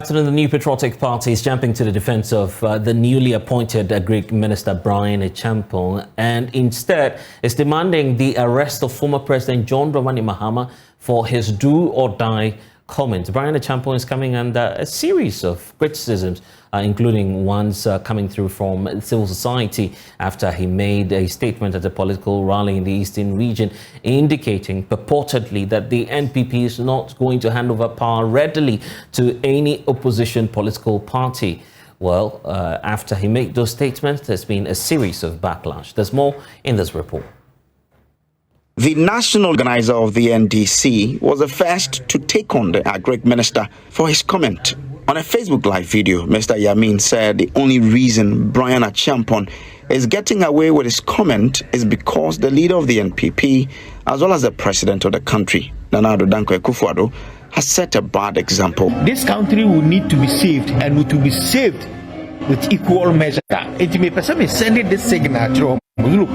The new patriotic party is jumping to the defense of the newly appointed Greek Minister Brian Achampon, and instead is demanding the arrest of former President John Dramani Mahama for his do-or-die comments. Brian Achampon is coming under a series of criticisms, including ones coming through from civil society after he made a statement at a political rally in the eastern region indicating purportedly that the NPP is not going to hand over power readily to any opposition political party. Well, after he made those statements, there's been a series of backlash. There's more in this report. The national organizer of the NDC was the first to take on the Greek minister for his comment. On a Facebook Live video, Mr. Yamin said the only reason Brian Achampon is getting away with his comment is because the leader of the NPP, as well as the president of the country, Nana Addo Dankwa Akufo-Addo, has set a bad example. This country will need to be saved, and will to be saved with equal measure. It may person is sending this signal. Look,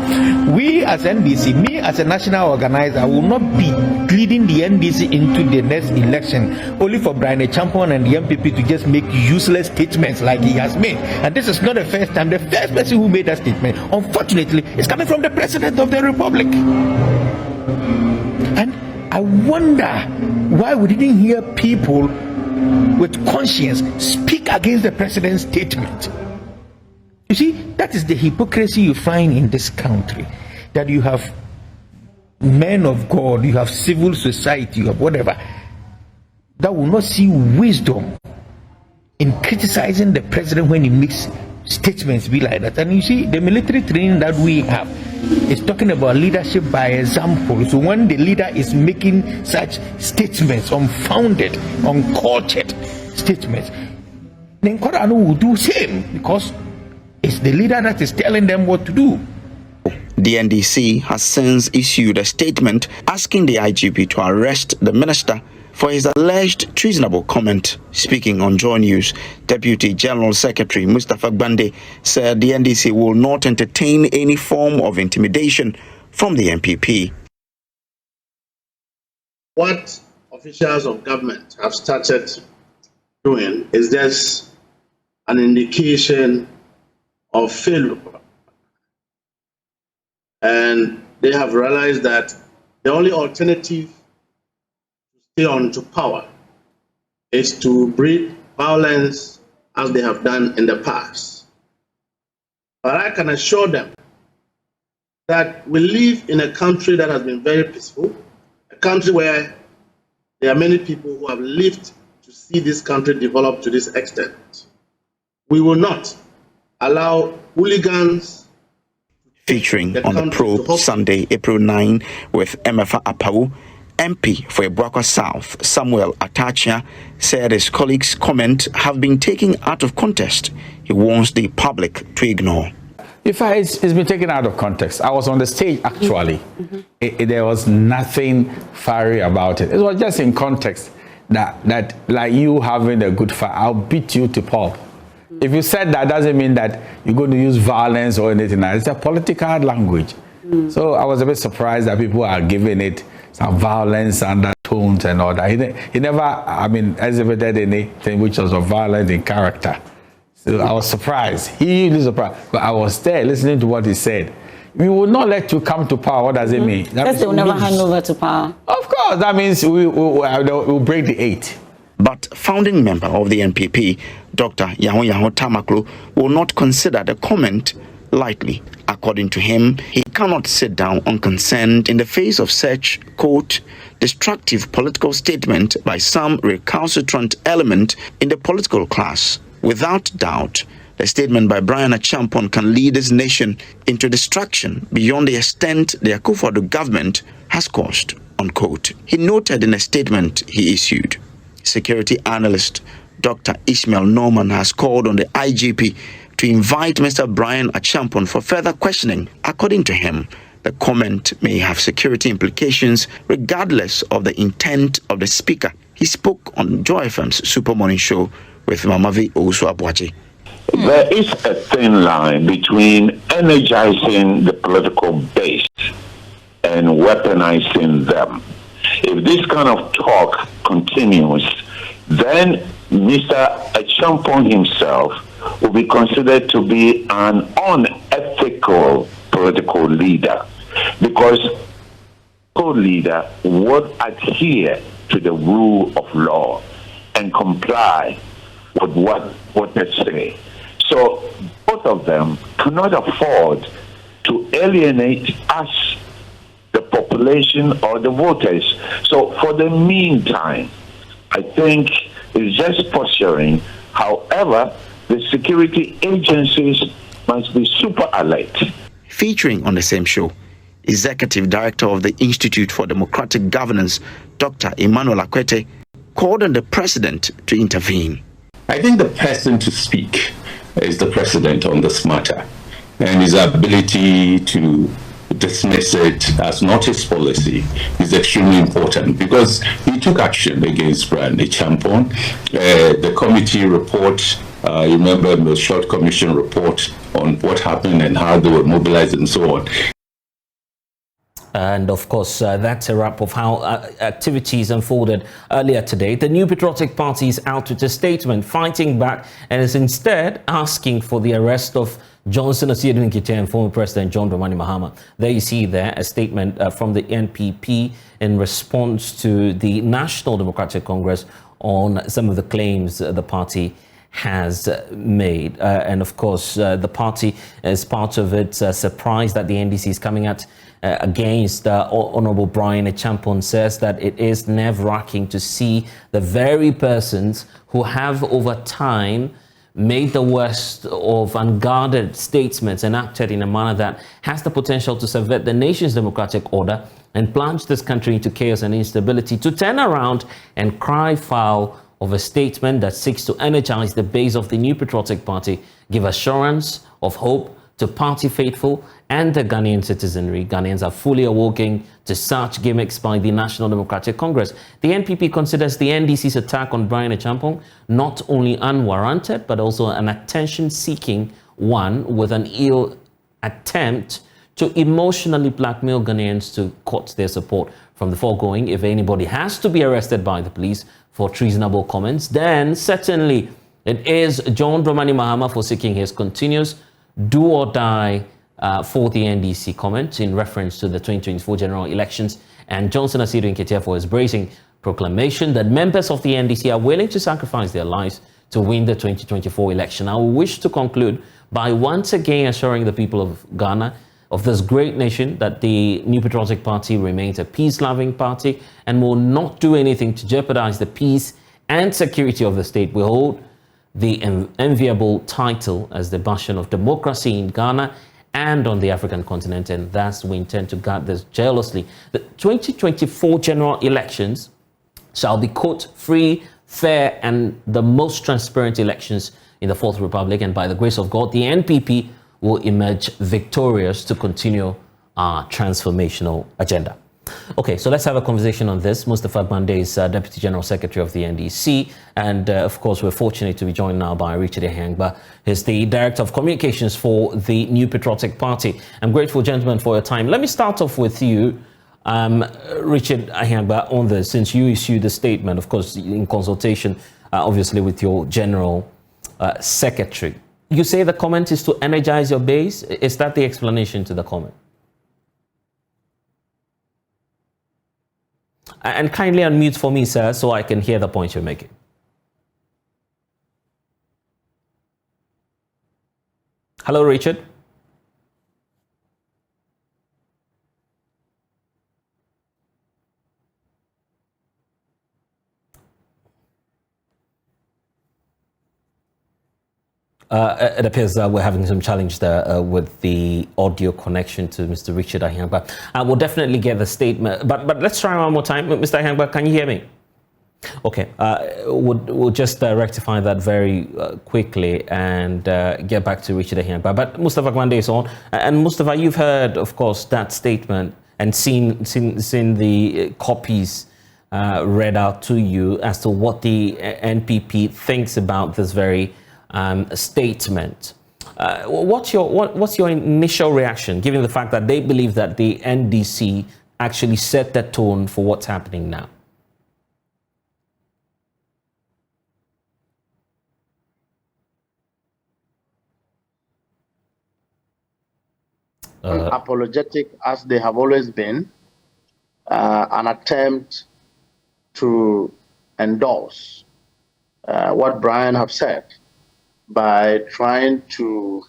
we as NDC, me as a national organizer, will not be leading the NDC into the next election only for Brian Achampon and the MPP to just make useless statements like he has made. And this is not the first time. The first person who made that statement, unfortunately, is coming from the President of the Republic. And I wonder why we didn't hear people with conscience speak against the President's statement. You see, that is the hypocrisy you find in this country. That you have men of God, you have civil society, you have whatever, that will not see wisdom in criticizing the president when he makes statements be like that. And you see, the military training that we have is talking about leadership by example. So when the leader is making such statements, unfounded, uncultured statements, then Koranu will do same, because it's the leader that is telling them what to do. The NDC has since issued a statement asking the IGP to arrest the minister for his alleged treasonable comment. Speaking on JoyNews, Deputy General Secretary Mustafa Gbande said the NDC will not entertain any form of intimidation from the NPP. What officials of government have started doing is just an indication of failure, and they have realized that the only alternative to stay on to power is to breed violence as they have done in the past. But I can assure them that we live in a country that has been very peaceful, a country where there are many people who have lived to see this country develop to this extent. We will not allow hooligans. Featuring on the probe Sunday, April 9, with Emefa Apawu, MP for Ebuakwa South, Samuel Atachia, said his colleagues' comment have been taken out of context. He wants the public to ignore. In fact, it's been taken out of context. I was on the stage, actually. There was nothing fiery about it. It was just in context that like you having a good fight, I'll beat you to pulp. If you said that, doesn't mean that you're going to use violence or anything. It's a political language. So I was a bit surprised that people are giving it some violence undertones and all that. He never, exhibited anything which was of violence in character. So I was surprised. He was surprised. But I was there listening to what he said. We will not let you come to power. What does it mean? That they will never hand over to power. Of course. That means we'll break the 8. But founding member of the NPP, Dr. Yaho Tamaklo, will not consider the comment lightly. According to him, he cannot sit down unconcerned in the face of such, quote, destructive political statement by some recalcitrant element in the political class. Without doubt, the statement by Brian Achampon can lead this nation into destruction beyond the extent the Akufo-Addo government has caused, unquote. He noted in a statement he issued. Security analyst Dr. Ishmael Norman has called on the IGP to invite Mr. Brian Achampon for further questioning. According to him, the comment may have security implications regardless of the intent of the speaker. He spoke on Joy FM's Super Morning Show with Mamavi Owusu-Abuaji. There is a thin line between energizing the political base and weaponizing them. If this kind of talk continues, then Mr. Achampong himself will be considered to be an unethical political leader, because leader would adhere to the rule of law and comply with what voters say. So both of them cannot afford to alienate us, the population or the voters. So for the meantime, I think it's just posturing. However, the security agencies must be super alert. Featuring on the same show, Executive Director of the Institute for Democratic Governance, Dr. Emmanuel Akwete, called on the president to intervene. I think the person to speak is the president on this matter, and his ability to dismiss it as not his policy is extremely important, because he took action against Brian Achampong. The committee report, you remember the short commission report on what happened and how they were mobilized and so on. And of course, that's a wrap of how activities unfolded earlier today. The New Patriotic Party is out with a statement fighting back and is instead asking for the arrest of Johnson Asiedu Nketiah and former President John Dramani Mahama. There you see there a statement from the NPP in response to the National Democratic Congress on some of the claims the party has made. And of course, the party, as part of its surprise that the NDC is coming at against Honorable Brian Achampong, says that it is nerve-wracking to see the very persons who have over time made the worst of unguarded statements and acted in a manner that has the potential to subvert the nation's democratic order and plunge this country into chaos and instability, to turn around and cry foul of a statement that seeks to energize the base of the New Patriotic Party, give assurance of hope to party faithful and the Ghanaian citizenry. Ghanaians are fully awoken to such gimmicks by the National Democratic Congress. The NPP considers the NDC's attack on Brian Achampong not only unwarranted, but also an attention-seeking one with an ill attempt to emotionally blackmail Ghanaians to cut their support from the foregoing. If anybody has to be arrested by the police for treasonable comments, then certainly it is John Dramani Mahama for seeking his continuous do or die for the NDC comment in reference to the 2024 general elections, and Johnson Asiedu Nketiah for his bracing proclamation that members of the NDC are willing to sacrifice their lives to win the 2024 election. I wish to conclude by once again assuring the people of Ghana, of this great nation, that the New Patriotic Party remains a peace-loving party and will not do anything to jeopardize the peace and security of the state. We hold the enviable title as the bastion of democracy in Ghana and on the African continent, and thus we intend to guard this jealously. The 2024 general elections shall be, quote, free, fair, and the most transparent elections in the Fourth Republic, and by the grace of God, the NPP will emerge victorious to continue our transformational agenda. Okay, so let's have a conversation on this. Mustafa Bande is Deputy General Secretary of the NDC, and of course we're fortunate to be joined now by Richard Ahangba. He's the Director of Communications for the New Patriotic Party. I'm grateful, gentlemen, for your time. Let me start off with you, Richard Ahangba, on this, since you issued a statement, of course, in consultation, obviously, with your General Secretary. You say the comment is to energize your base. Is that the explanation to the comment? And kindly unmute for me, sir, so I can hear the point you're making. Hello, Richard. It appears that we're having some challenge there with the audio connection to Mr. Richard Ahangba. We'll definitely get the statement, but let's try one more time. Mr. Ahangba, can you hear me? Okay, we'll just rectify that very quickly and get back to Richard Ahangba. But Mustafa Bande is on, and Mustafa, you've heard, of course, that statement and seen the copies read out to you as to what the NPP thinks about this very statement. What's your initial reaction, given the fact that they believe that the NDC actually set the tone for what's happening now? unapologetic as they have always been, an attempt to endorse what Brian have said by trying to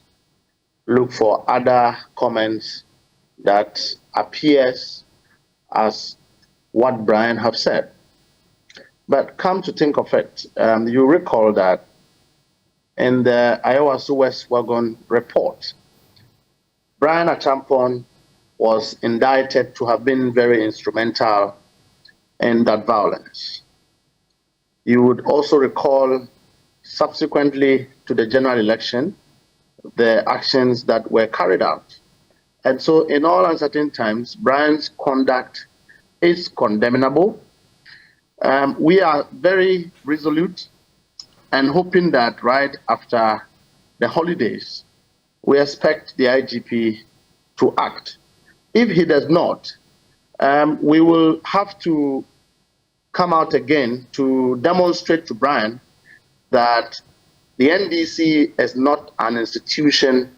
look for other comments that appears as what Brian have said. But come to think of it, you recall that in the Iowa West Wagon report, Brian Achampong was indicted to have been very instrumental in that violence. You would also recall, subsequently to the general election, the actions that were carried out. And so in all uncertain times, Brian's conduct is condemnable. We are very resolute and hoping that right after the holidays, we expect the IGP to act. If he does not, we will have to come out again to demonstrate to Brian that the NDC is not an institution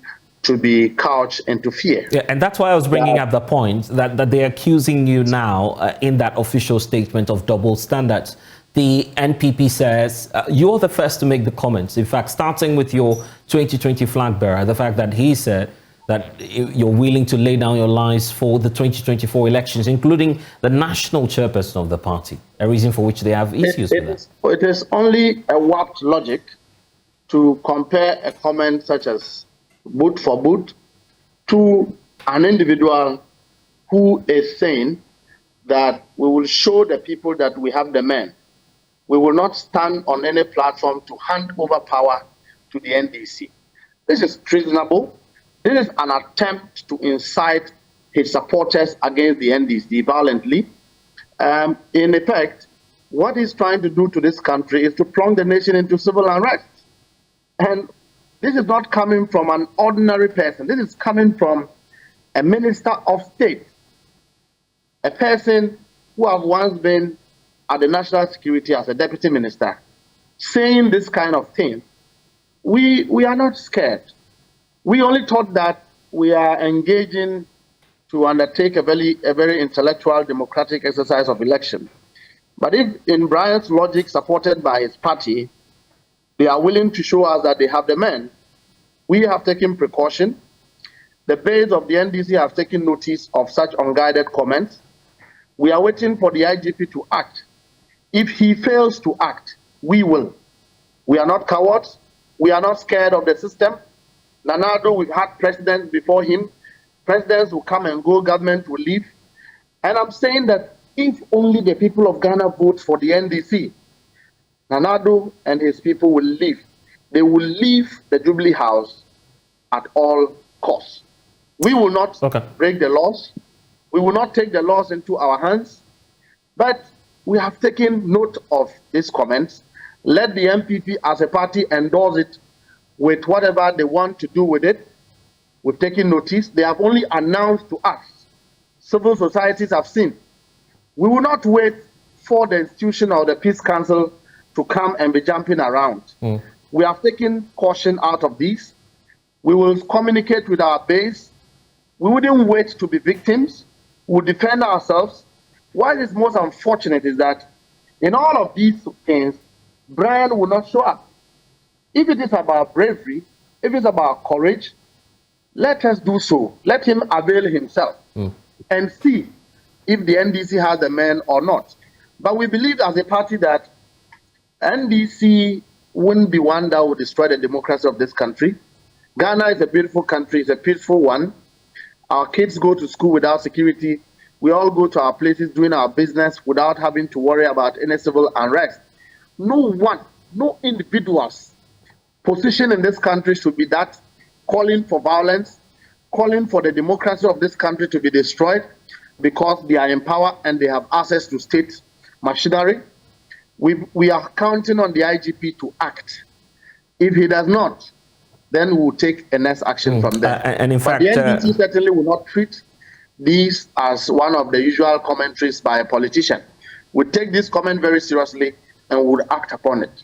to be couched into fear. Yeah, and that's why I was bringing up the point that they're accusing you now in that official statement of double standards. The NPP says you're the first to make the comments. In fact, starting with your 2020 flag bearer, the fact that he said that you're willing to lay down your lives for the 2024 elections, including the national chairperson of the party, a reason for which they have issues with that. It is only a warped logic to compare a comment such as boot for boot to an individual who is saying that we will show the people that we have the men. We will not stand on any platform to hand over power to the NDC. This is treasonable. This is an attempt to incite his supporters against the NDC violently. In effect, what he's trying to do to this country is to plunge the nation into civil unrest. And this is not coming from an ordinary person. This is coming from a minister of state, a person who has once been at the national security as a deputy minister, saying this kind of thing. We are not scared. We only thought that we are engaging to undertake a very intellectual democratic exercise of election. But if in Brian's logic, supported by his party, they are willing to show us that they have the men, we have taken precaution. The base of the NDC have taken notice of such unguided comments. We are waiting for the IGP to act. If he fails to act, we will. We are not cowards. We are not scared of the system. Nanado, we've had presidents before him. Presidents will come and go, government will leave. And I'm saying that if only the people of Ghana vote for the NDC, Nanado and his people will leave. They will leave the Jubilee House at all costs. We will not break the laws. We will not take the laws into our hands. But we have taken note of these comments. Let the MPP as a party endorse it with whatever they want to do with it. We've taken notice. They have only announced to us. Civil societies have seen. We will not wait for the institution or the Peace Council to come and be jumping around. We have taken caution out of this. We will communicate with our base. We wouldn't wait to be victims. We'll defend ourselves. What is most unfortunate is that in all of these things, Brian will not show up. If it is about bravery, if it's about courage, let us do so. Let him avail himself and see if the NDC has the men or not. But we believe as a party that NDC wouldn't be one that would destroy the democracy of this country. Ghana is a beautiful country. It's a peaceful one. Our kids go to school without security. We all go to our places doing our business without having to worry about any civil unrest. No one, no individuals position in this country should be that calling for violence, calling for the democracy of this country to be destroyed because they are in power and they have access to state machinery. We are counting on the IGP to act. If he does not, then we will take a next action from there. And in fact, the NDC certainly will not treat these as one of the usual commentaries by a politician. We take this comment very seriously and would act upon it.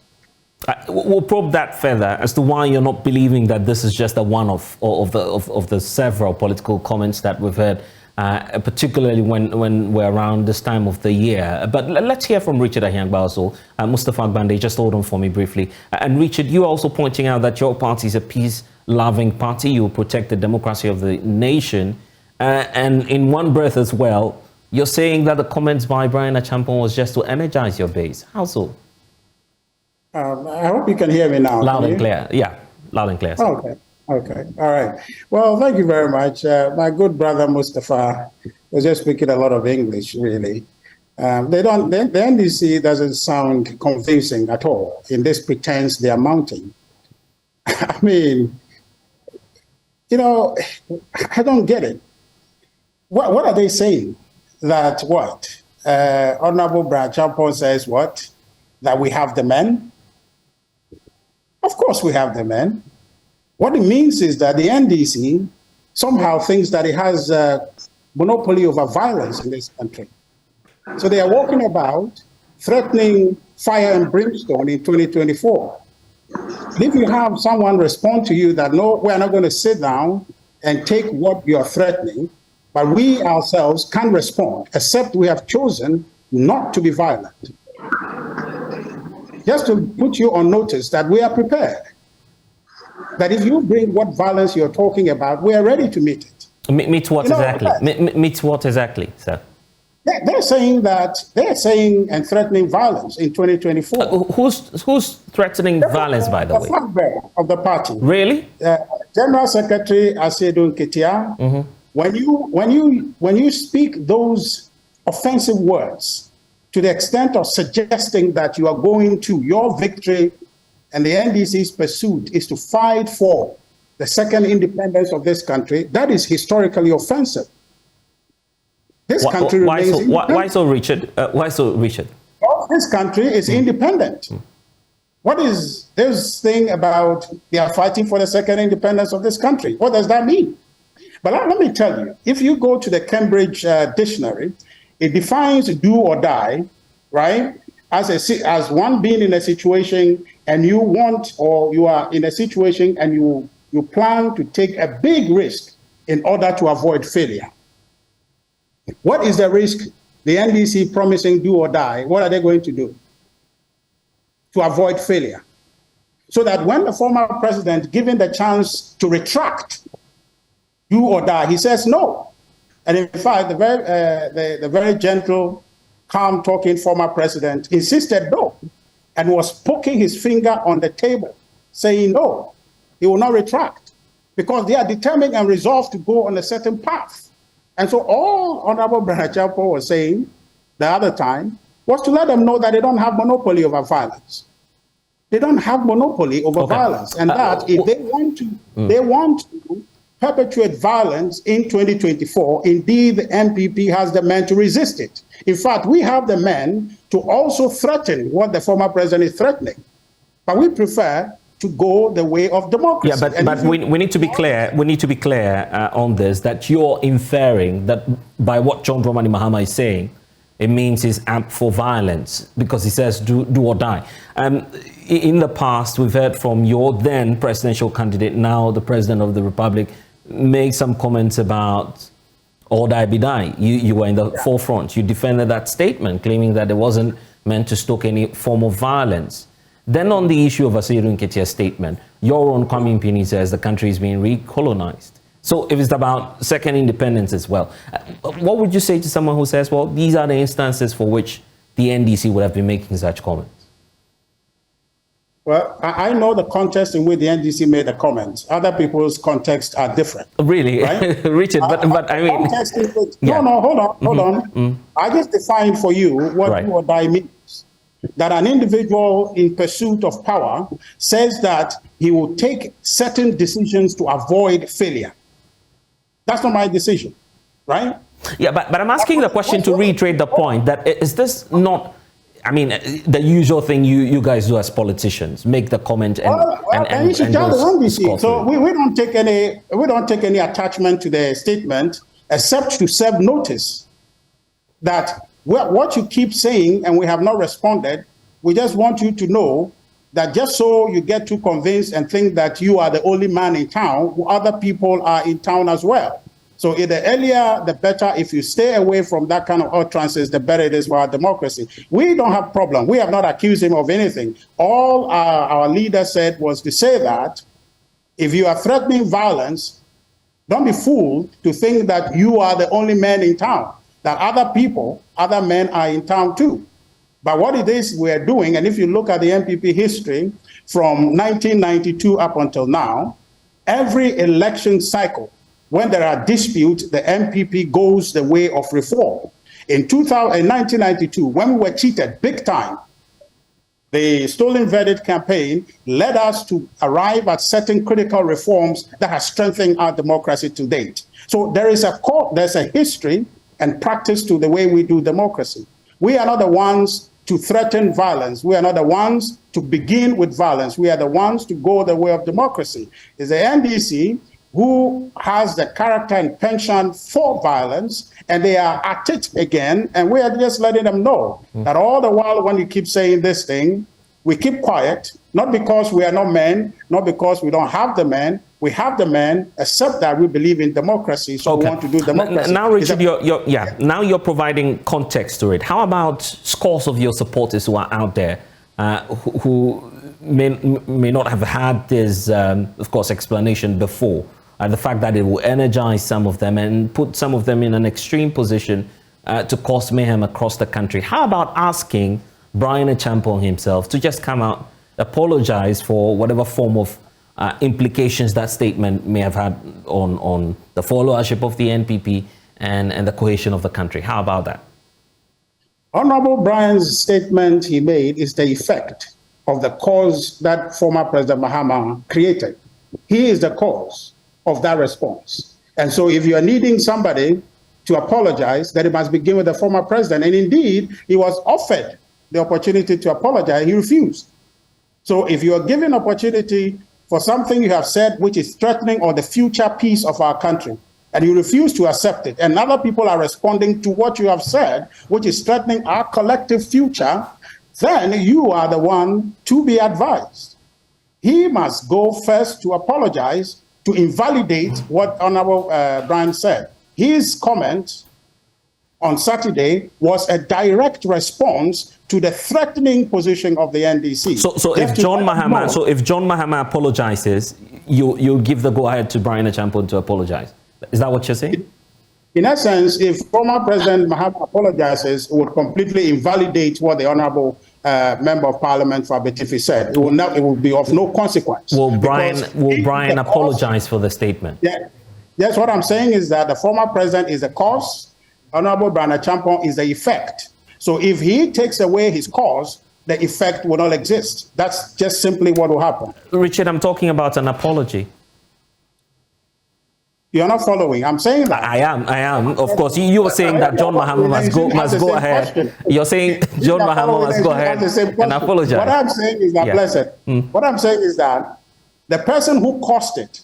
We'll probe that further as to why you're not believing that this is just a one of the several political comments that we've heard, particularly when we're around this time of the year. But let's hear from Richard Ahyangbaso. Mustafa Agbande, just hold on for me briefly. And Richard, you're also pointing out that your party is a peace-loving party. You protect the democracy of the nation. And in one breath as well, you're saying that the comments by Brian Achampong was just to energize your base. How so? I hope you can hear me now. Loud and clear. Yeah, loud and clear. Okay. Okay. All right. Well, thank you very much. My good brother Mustafa was just speaking a lot of English, really. The NDC doesn't sound convincing at all in this pretense they are mounting. I mean, you know, I don't get it. What are they saying? That what? Honorable Brian Achampong says what? That we have the men? Of course we have the men. What it means is that the NDC somehow thinks that it has a monopoly over violence in this country. So they are walking about threatening fire and brimstone in 2024. If you have someone respond to you that, no, we're not going to sit down and take what you're threatening, but we ourselves can respond, except we have chosen not to be violent. Just to put you on notice that we are prepared. That if you bring what violence you're talking about, we are ready to meet it. Meet what exactly? Meet what exactly, sir? They're saying and threatening violence in 2024. Who's threatening violence, by the way? The flag bearer of the party. Really? General Secretary Asedu Nketia. When you speak those offensive words to the extent of suggesting that you are going to your victory and the NDC's pursuit is to fight for the second independence of this country, that is historically offensive. This country remains independent. Why so, Richard? Why so, Richard? Well, this country is independent. What is this thing about they are fighting for the second independence of this country? What does that mean? But let me tell you, if you go to the Cambridge dictionary, it defines do or die, right? As one being in a situation and you want, or you are in a situation and you plan to take a big risk in order to avoid failure. What is the risk the NDC promising do or die? What are they going to do to avoid failure? So that when the former president given the chance to retract, do or die, he says no. And in fact, the very gentle, calm talking former president insisted no, and was poking his finger on the table, saying no, he will not retract, because they are determined and resolved to go on a certain path. And so all Honorable Brian Achampong was saying the other time was to let them know that they don't have monopoly over violence. They don't have monopoly over violence, and that if they want to perpetuate violence in 2024, indeed the MPP has the men to resist it. In fact, we have the men to also threaten what the former president is threatening. But we prefer to go the way of democracy. Yeah, but we need to be clear. We need to be clear on this, that you're inferring that by what John Dramani Mahama is saying, it means he's amped for violence because he says do or die. In the past, we've heard from your then presidential candidate, now the president of the Republic, make some comments about or die be die. You were in the forefront. You defended that statement, claiming that it wasn't meant to stoke any form of violence. Then on the issue of Asedu Nketiah's statement, your own Kwame Mpini says the country is being recolonized. So if it's about second independence as well, what would you say to someone who says, well, these are the instances for which the NDC would have been making such comments? Well, I know the context in which the NDC made the comments. Other people's contexts are different. Really? Right? Richard, but I mean... Hold on. I just defined for you what do or die means. That an individual in pursuit of power says that he will take certain decisions to avoid failure. That's not my decision, right? Yeah, but I'm asking the question to reiterate the point that is this not... I mean, the usual thing you guys do as politicians, make the comment and you should tell the NDC. So we don't take any attachment to the statement except to serve notice that what you keep saying and we have not responded. We just want you to know that just so you get too convinced and think that you are the only man in town, other people are in town as well. So the earlier, the better. If you stay away from that kind of utterances, the better it is for our democracy. We don't have problem. We have not accused him of anything. All our leader said was to say that if you are threatening violence, don't be fooled to think that you are the only man in town, that other people, other men are in town too. But what it is we're doing, and if you look at the NPP history from 1992 up until now, every election cycle, when there are disputes, the NPP goes the way of reform. In 1992, when we were cheated big time, the stolen verdict campaign led us to arrive at certain critical reforms that have strengthened our democracy to date. So there's a history and practice to the way we do democracy. We are not the ones to threaten violence. We are not the ones to begin with violence. We are the ones to go the way of democracy. It's the NDC who has the character and penchant for violence, and they are at it again, and we are just letting them know that all the while when you keep saying this thing, we keep quiet, not because we are not men, not because we don't have the men. We have the men, except that we believe in democracy, so we want to do democracy. Now, Richard, now you're providing context to it. How about scores of your supporters who are out there who may not have had this, of course, explanation before? The fact that it will energize some of them and put some of them in an extreme position to cause mayhem across the country. How about asking Brian Achampong himself to just come out, apologize for whatever form of implications that statement may have had on the followership of the NPP and the cohesion of the country? How about that? Honorable Brian's statement he made is the effect of the cause that former President Mahama created. He is the cause of that response. And so if you are needing somebody to apologize, then it must begin with the former president. And indeed, he was offered the opportunity to apologize. He refused. So if you are given opportunity for something you have said which is threatening or the future peace of our country, and you refuse to accept it, and other people are responding to what you have said, which is threatening our collective future, then you are the one to be advised. He must go first to apologize, to invalidate what Honorable Brian said. His comment on Saturday was a direct response to the threatening position of the NDC. So if John Mahama apologizes, you'll give the go-ahead to Brian Achampong to apologize. Is that what you're saying? In essence, if former President Mahama apologizes, it would completely invalidate what the Honorable Member of Parliament for Abetifi said. It will be of no consequence. Will Brian apologize for the statement? Yeah. Yes, what I'm saying is that the former president is the cause, Honorable Brian Achampong is the effect. So if he takes away his cause, the effect will not exist. That's just simply what will happen. Richard, I'm talking about an apology. You're not following. I'm saying that. I am. Of course, you were saying that John Mahama must go ahead. You're saying John Mahama must go ahead and apologize. What I'm saying is that, blessed. What I'm saying is that the person who caused it,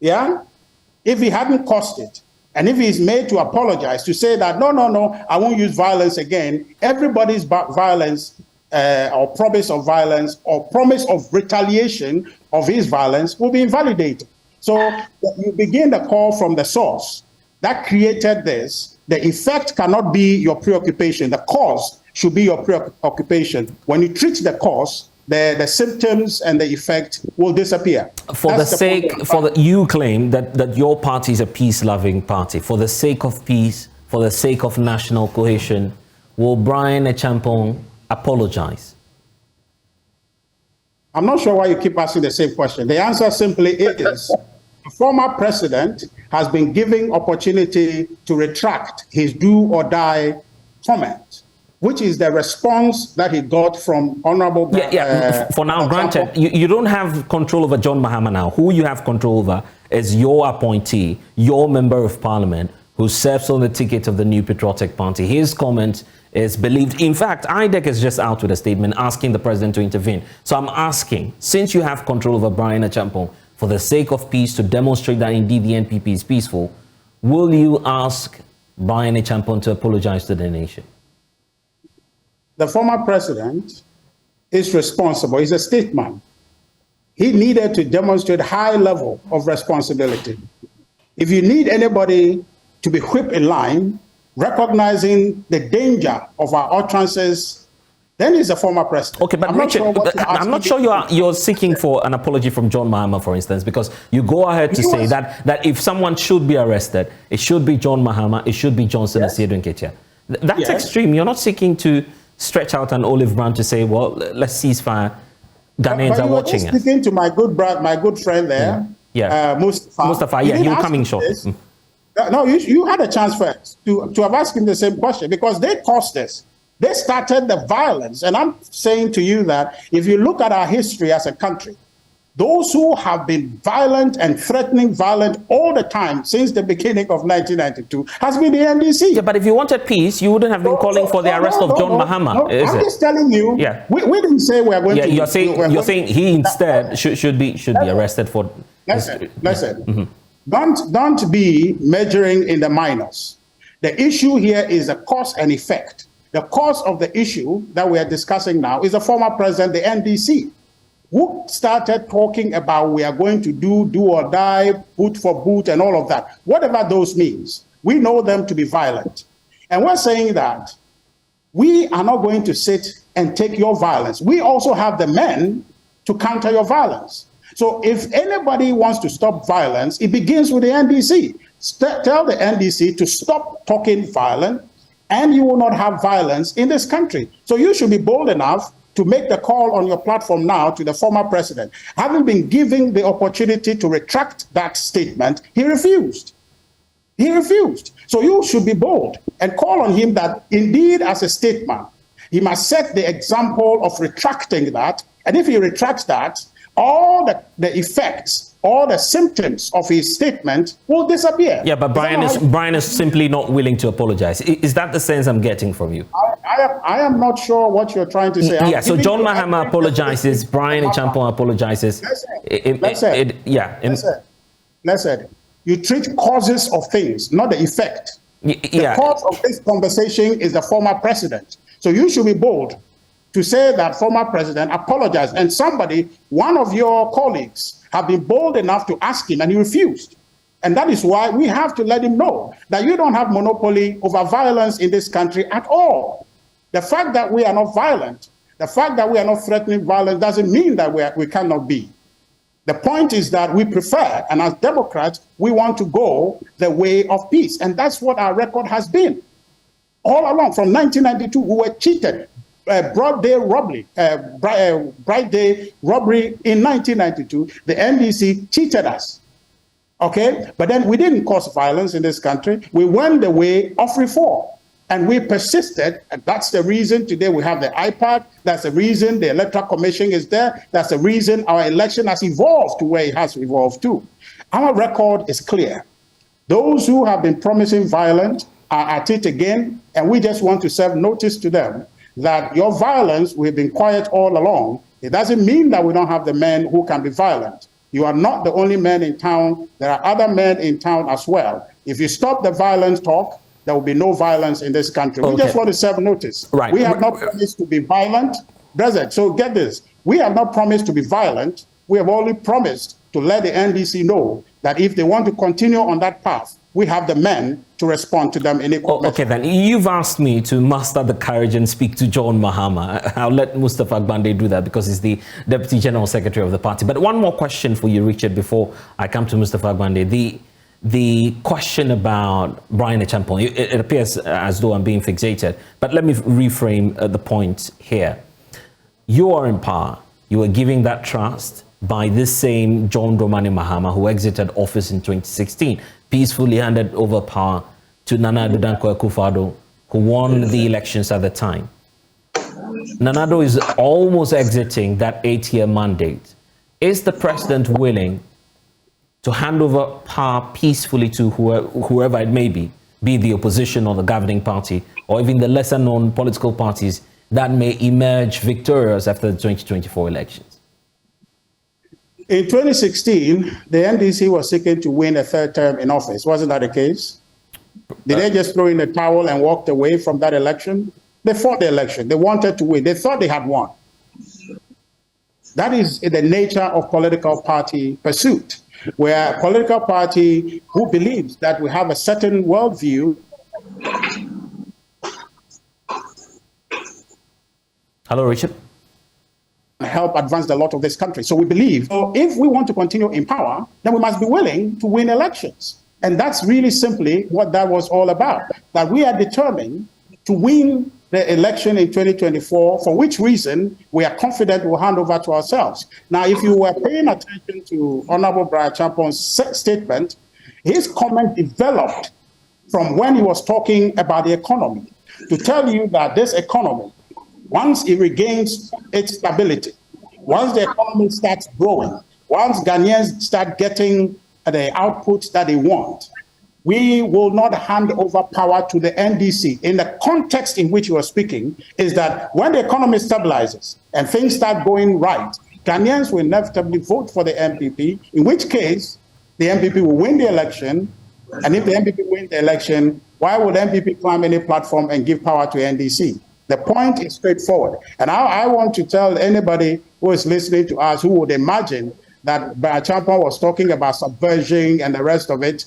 if he hadn't caused it, and if he's made to apologize, to say that, no, I won't use violence again, everybody's violence or promise of violence or promise of retaliation of his violence will be invalidated. So you begin the call from the source that created this. The effect cannot be your preoccupation. The cause should be your preoccupation. When you treat the cause, the symptoms and the effect will disappear. You claim that your party is a peace-loving party. For the sake of peace, for the sake of national cohesion, will Brian Achampong apologize? I'm not sure why you keep asking the same question. The answer simply is the former president has been given opportunity to retract his do or die comment, which is the response that he got from Honorable... For now, granted, you don't have control over John Mahama now. Who you have control over is your appointee, your member of parliament, who serves on the ticket of the New Patriotic Party. His comment is believed. In fact, IDEC is just out with a statement asking the president to intervene. So I'm asking, since you have control over Brian Achampong, for the sake of peace, to demonstrate that indeed the NPP is peaceful, will you ask Brian Achampong to apologize to the nation? The former president is responsible, is a statesman. He needed to demonstrate high level of responsibility. If you need anybody to be whipped in line, recognizing the danger of our utterances, then he's a former president. Okay, but Richard, I'm not sure you're seeking for an apology from John Mahama, for instance, because you go ahead to say that if someone should be arrested, it should be John Mahama, it should be Johnson Asiedu Nketia. That's extreme. You're not seeking to stretch out an olive branch to say, well, let's cease fire. Ghanaians are watching us. Speaking to my good friend there, Mustafa, yeah, you're coming short. No, you had a chance first to have asked him the same question, because they caused this. They started the violence. And I'm saying to you that if you look at our history as a country, those who have been violent and threatening violence all the time since the beginning of 1992 has been the NDC. Yeah, but if you wanted peace, you wouldn't have been calling for the arrest of John Mahama, is I'm it? just telling you, we didn't say we are going to... You're saying he instead should be arrested for... Listen. Don't be measuring in the minors. The issue here is the cause and effect. The cause of the issue that we are discussing now is the former president, the NDC, who started talking about we are going to do or die, boot for boot, and all of that. Whatever those means, we know them to be violent. And we're saying that we are not going to sit and take your violence. We also have the men to counter your violence. So if anybody wants to stop violence, it begins with the NDC. Tell the NDC to stop talking violent, and you will not have violence in this country. So you should be bold enough to make the call on your platform now to the former president. Having been given the opportunity to retract that statement, he refused. He refused. So you should be bold and call on him that indeed, as a statesman, he must set the example of retracting that. And if he retracts that, all the effects, all the symptoms of his statement will disappear. Yeah, but Brian is simply not willing to apologize. Is that the sense I'm getting from you? I am not sure what you're trying to say. Yeah, so John Mahama apologizes, Brian Echampo apologizes. Listen, you treat causes of things, not the effect. The cause of this conversation is the former president. So you should be bold to say that former president apologized, and one of your colleagues, have been bold enough to ask him, and he refused. And that is why we have to let him know that you don't have monopoly over violence in this country at all. The fact that we are not violent, the fact that we are not threatening violence doesn't mean that we cannot be. The point is that we prefer, and as Democrats, we want to go the way of peace. And that's what our record has been. All along, from 1992, we were cheated. Broad day robbery in 1992, the NDC cheated us. Okay, but then we didn't cause violence in this country. We went the way of reform, and we persisted. And that's the reason today we have the iPad. That's the reason the Electoral Commission is there. That's the reason our election has evolved to where it has evolved to. Our record is clear. Those who have been promising violence are at it again, and we just want to serve notice to them that your violence, we've been quiet all along. It doesn't mean that we don't have the men who can be violent. You are not the only man in town. There are other men in town as well. If you stop the violent talk, there will be no violence in this country. Okay. We just want to serve notice. Right. We have not promised to be violent. Brother, so get this. We have not promised to be violent. We have only promised to let the NDC know that if they want to continue on that path, we have the men to respond to them in equal measure. Okay, then you've asked me to muster the courage and speak to John Mahama. I'll let Mustafa Agbande do that because he's the Deputy General Secretary of the party. But one more question for you, Richard, before I come to Mustafa Agbande. The question about Brian Echampo, it appears as though I'm being fixated, but let me reframe the point here. You are in power. You are giving that trust by this same John Dramani Mahama, who exited office in 2016, peacefully handed over power to Nana Addo Dankwa Akufo-Addo, who won the elections at the time. Nana Addo is almost exiting that 8-year mandate. Is the president willing to hand over power peacefully to whoever it may be the opposition or the governing party, or even the lesser-known political parties that may emerge victorious after the 2024 elections? In 2016, the NDC was seeking to win a third term in office. Wasn't that the case? Did they just throw in the towel and walked away from that election? They fought the election. They wanted to win. They thought they had won. That is the nature of political party pursuit, where a political party who believes that we have a certain worldview. Hello, Richard. Help advance the lot of this country. So we believe, so if we want to continue in power, then we must be willing to win elections. And that's really simply what that was all about, that we are determined to win the election in 2024, for which reason we are confident we'll hand over to ourselves. Now, if you were paying attention to Honorable Brian Champon's statement, his comment developed from when he was talking about the economy, to tell you that this economy, once it regains its stability, once the economy starts growing, once Ghanaians start getting the output that they want, we will not hand over power to the NDC. In the context in which you are speaking, is that when the economy stabilizes and things start going right, Ghanaians will inevitably vote for the MPP, in which case the MPP will win the election. And if the MPP wins the election, why would MPP climb any platform and give power to NDC? The point is straightforward. And I want to tell anybody who is listening to us who would imagine that Brian Champon was talking about subversion and the rest of it,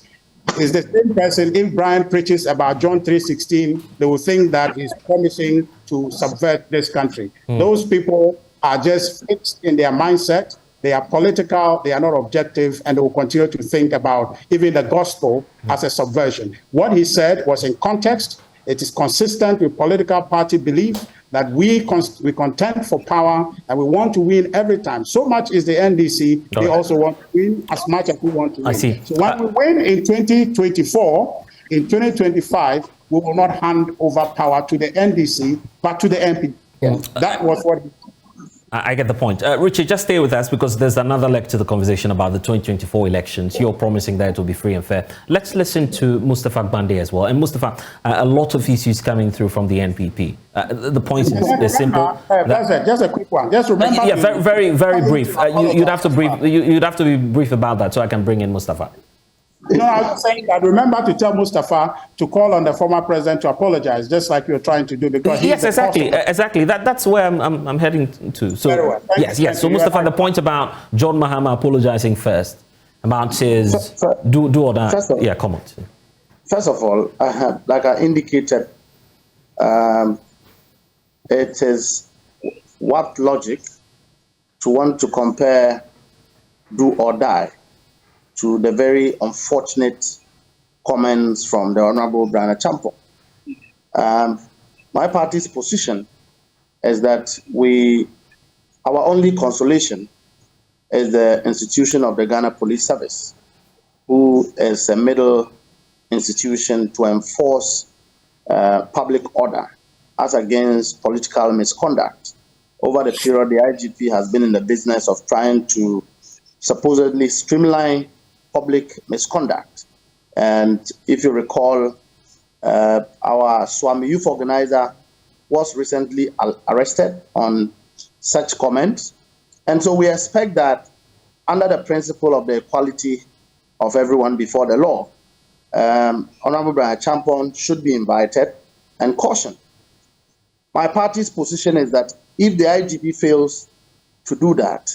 is the same person. If Brian preaches about John 3:16, they will think that he's promising to subvert this country. Those people are just fixed in their mindset. They are political, they are not objective, and they will continue to think about even the gospel as a subversion. What he said was in context. It is consistent with political party belief that we contend for power and we want to win every time. So much is the NDC, they also want to win as much as we want to win. I see. So when we win in 2024, in 2025, we will not hand over power to the NDC, but to the MP. That was what he I get the point. Richard, just stay with us because there's another leg to the conversation about the 2024 elections. You're promising that it will be free and fair. Let's listen to Mustafa Bande as well. And Mustafa, a lot of issues coming through from the NPP. The point is simple. Just a quick one. Just remember. Yeah, very brief. You'd have to brief. You'd have to be brief about that so I can bring in Mustafa. No, I was saying that remember to tell Mustafa to call on the former president to apologize, just like you're trying to do, because yes, exactly. That's where I'm heading to. So very well. yes. So Mustafa, the point about John Mahama apologizing first about his do or die. Yeah, comment. First of all, like I indicated, it is what logic to want to compare do or die to the very unfortunate comments from the Honorable Brian Champon. My party's position is that our only consolation is the institution of the Ghana Police Service, who is a middle institution to enforce public order as against political misconduct. Over the period, the IGP has been in the business of trying to supposedly streamline public misconduct. And if you recall, our Swami youth organizer was recently arrested on such comments. And so we expect that under the principle of the equality of everyone before the law, Honorable Brian Champon should be invited and cautioned. My party's position is that if the IGP fails to do that,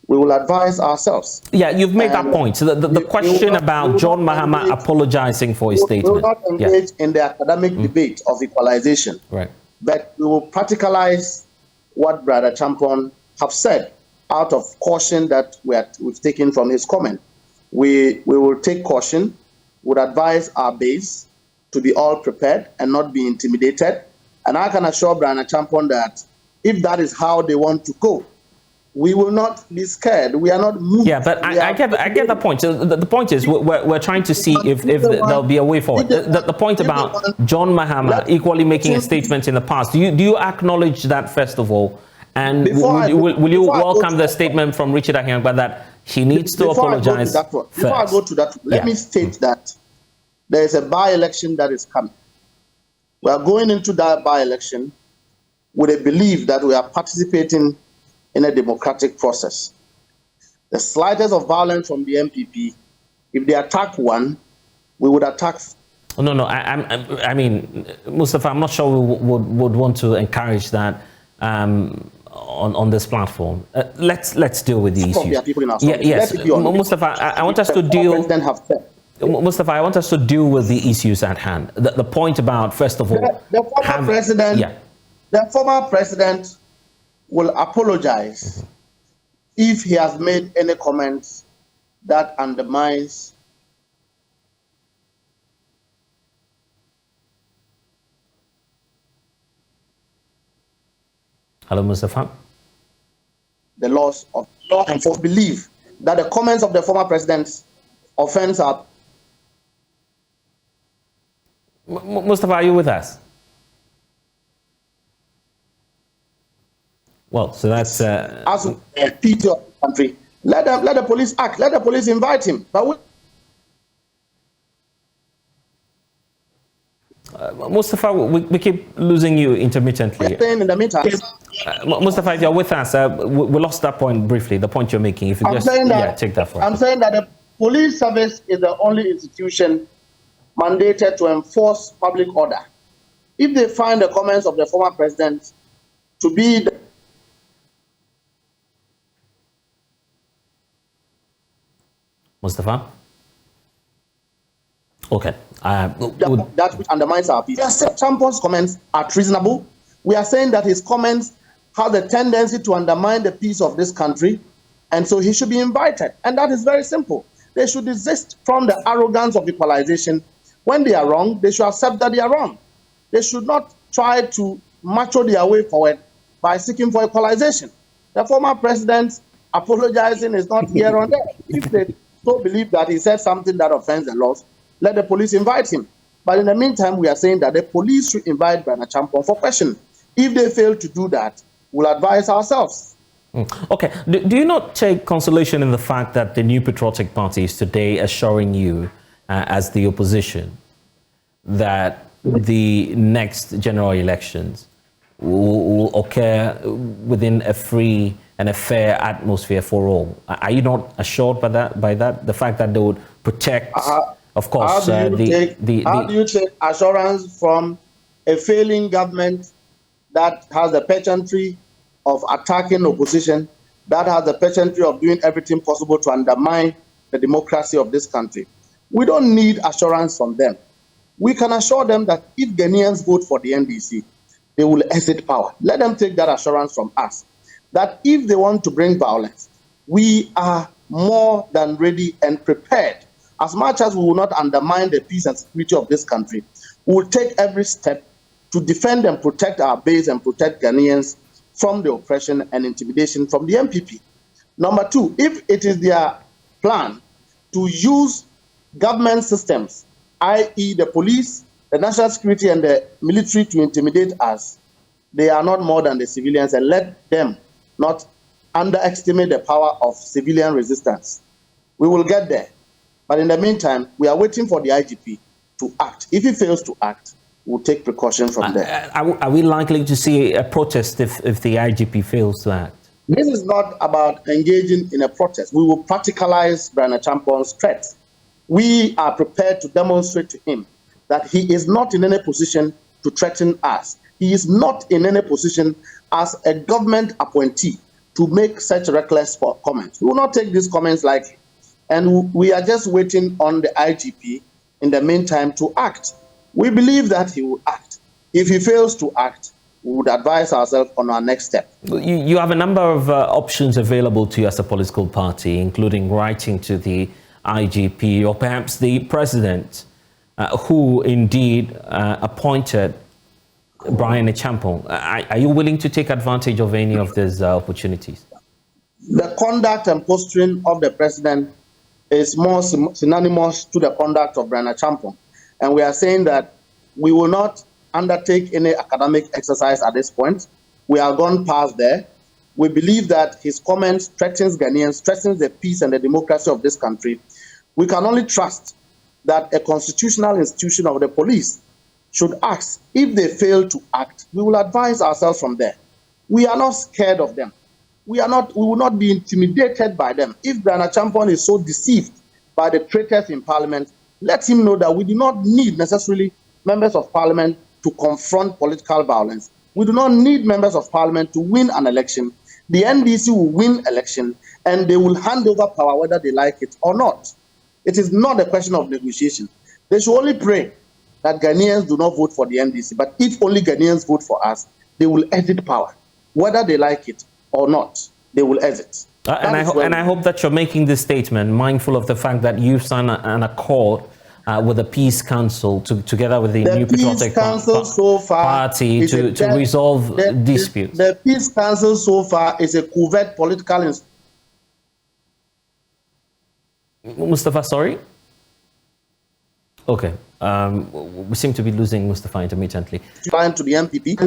we will advise ourselves. Yeah, you've made that point. So the question about John Mahama apologizing for his statement. We will not engage in the academic debate of equalization, right? But we will practicalize what Brother Champon have said out of caution that we've taken from his comment. We will take caution, would advise our base to be all prepared and not be intimidated. And I can assure Brother Champon that if that is how they want to go, we will not be scared. We are not moved. Yeah, but I get the point. So the point is we're trying to see if there'll be a way forward. The point about John Mahama equally making a statement in the past. Do you acknowledge that first of all? And will you welcome the statement from Richard Ahiangba that he needs to apologize? Before I go to that, let me state that there is a by-election that is coming. We are going into that by-election with a belief that we are participating in a democratic process. The slightest of violence from the MPP, if they attack one, we would attack. No. I mean, Mustafa, I'm not sure we would want to encourage that on on this platform. Let's deal with the issues. Yes, Mustafa, I want us to deal. Mustafa, I want us to deal with the issues at hand. The point about, first of all, the former president will apologize if he has made any comments that undermines Hello, Mustafa. the laws of law and for believe that the comments of the former president's offense are. Mustafa, are you with us? Well, so that's as a people of the country. Let the police act. Let the police invite him. But Mustafa, we keep losing you intermittently. in the meantime, Mustafa, if you're with us, we lost that point briefly. The point you're making. If you just take that for us. I'm saying that the police service is the only institution mandated to enforce public order. If they find the comments of the former president to be Mustafa? Okay. that which undermines our peace. Champion's comments are treasonable. We are saying that his comments have a tendency to undermine the peace of this country, and so he should be invited. And that is very simple. They should desist from the arrogance of equalization. When they are wrong, they should accept that they are wrong. They should not try to macho their way forward by seeking for equalization. The former president apologizing is not here or there. If they don't believe that he said something that offends the laws, let the police invite him. But in the meantime, we are saying that the police should invite Bernard Champion for questioning. If they fail to do that, we'll advise ourselves. Okay. Do you not take consolation in the fact that the New Patriotic Party is today assuring you, as the opposition, that the next general elections will occur within a free and a fair atmosphere for all? Are you not assured by that? The fact that they would protect, of course, how do you take assurance from a failing government that has the pageantry of attacking opposition, that has the pageantry of doing everything possible to undermine the democracy of this country? We don't need assurance from them. We can assure them that if Ghanaians vote for the NDC, they will exit power. Let them take that assurance from us, that if they want to bring violence, we are more than ready and prepared. As much as we will not undermine the peace and security of this country, we will take every step to defend and protect our base and protect Ghanaians from the oppression and intimidation from the MPP. Number two, if it is their plan to use government systems, i.e. the police, the national security and the military to intimidate us, they are not more than the civilians, and let them not underestimate the power of civilian resistance. We will get there. But in the meantime, we are waiting for the IGP to act. If he fails to act, we'll take precautions from there. Are we likely to see a protest if the IGP fails to act? This is not about engaging in a protest. We will practicalize Bernard Champion's threats. We are prepared to demonstrate to him that he is not in any position to threaten us. He is not in any position as a government appointee to make such reckless comments. We will not take these comments lightly. And we are just waiting on the IGP in the meantime to act. We believe that he will act. If he fails to act, we would advise ourselves on our next step. You have a number of options available to you as a political party, including writing to the IGP or perhaps the president, who indeed appointed Brian Champon. Are you willing to take advantage of any of these opportunities? The conduct and posturing of the president is more synonymous to the conduct of Brian Champon. And we are saying that we will not undertake any academic exercise at this point. We are gone past there. We believe that his comments threatens Ghanaians, threatens the peace and the democracy of this country. We can only trust that a constitutional institution of the police should act. If they fail to act, we will advise ourselves from there. We are not scared of them. We will not be intimidated by them. If Brian Champon is so deceived by the traitors in Parliament, let him know that we do not need necessarily members of Parliament to confront political violence. We do not need members of Parliament to win an election. The NDC will win election and they will hand over power whether they like it or not. It is not a question of negotiation. They should only pray that Ghanaians do not vote for the NDC. But if only Ghanaians vote for us, they will exit power. Whether they like it or not, they will exit. And I hope that you're making this statement mindful of the fact that you've signed an accord with the Peace Council together with the New Patriotic Party to resolve disputes. The Peace Council so far is a covert political institution. Mustafa, sorry? Okay. We seem to be losing Mustafa intermittently. To the MPP.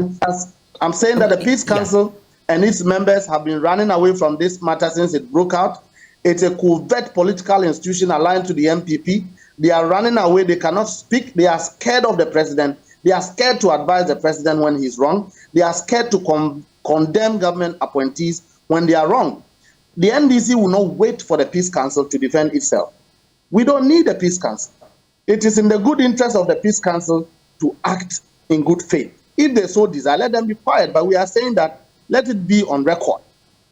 I'm saying that the Peace Council and its members have been running away from this matter since it broke out. It's a covert political institution aligned to the MPP. They are running away. They cannot speak. They are scared of the president. They are scared to advise the president when he's wrong. They are scared to condemn government appointees when they are wrong. The NDC will not wait for the Peace Council to defend itself. We don't need a Peace Council. It is in the good interest of the Peace Council to act in good faith. If they so desire, let them be quiet. But we are saying that let it be on record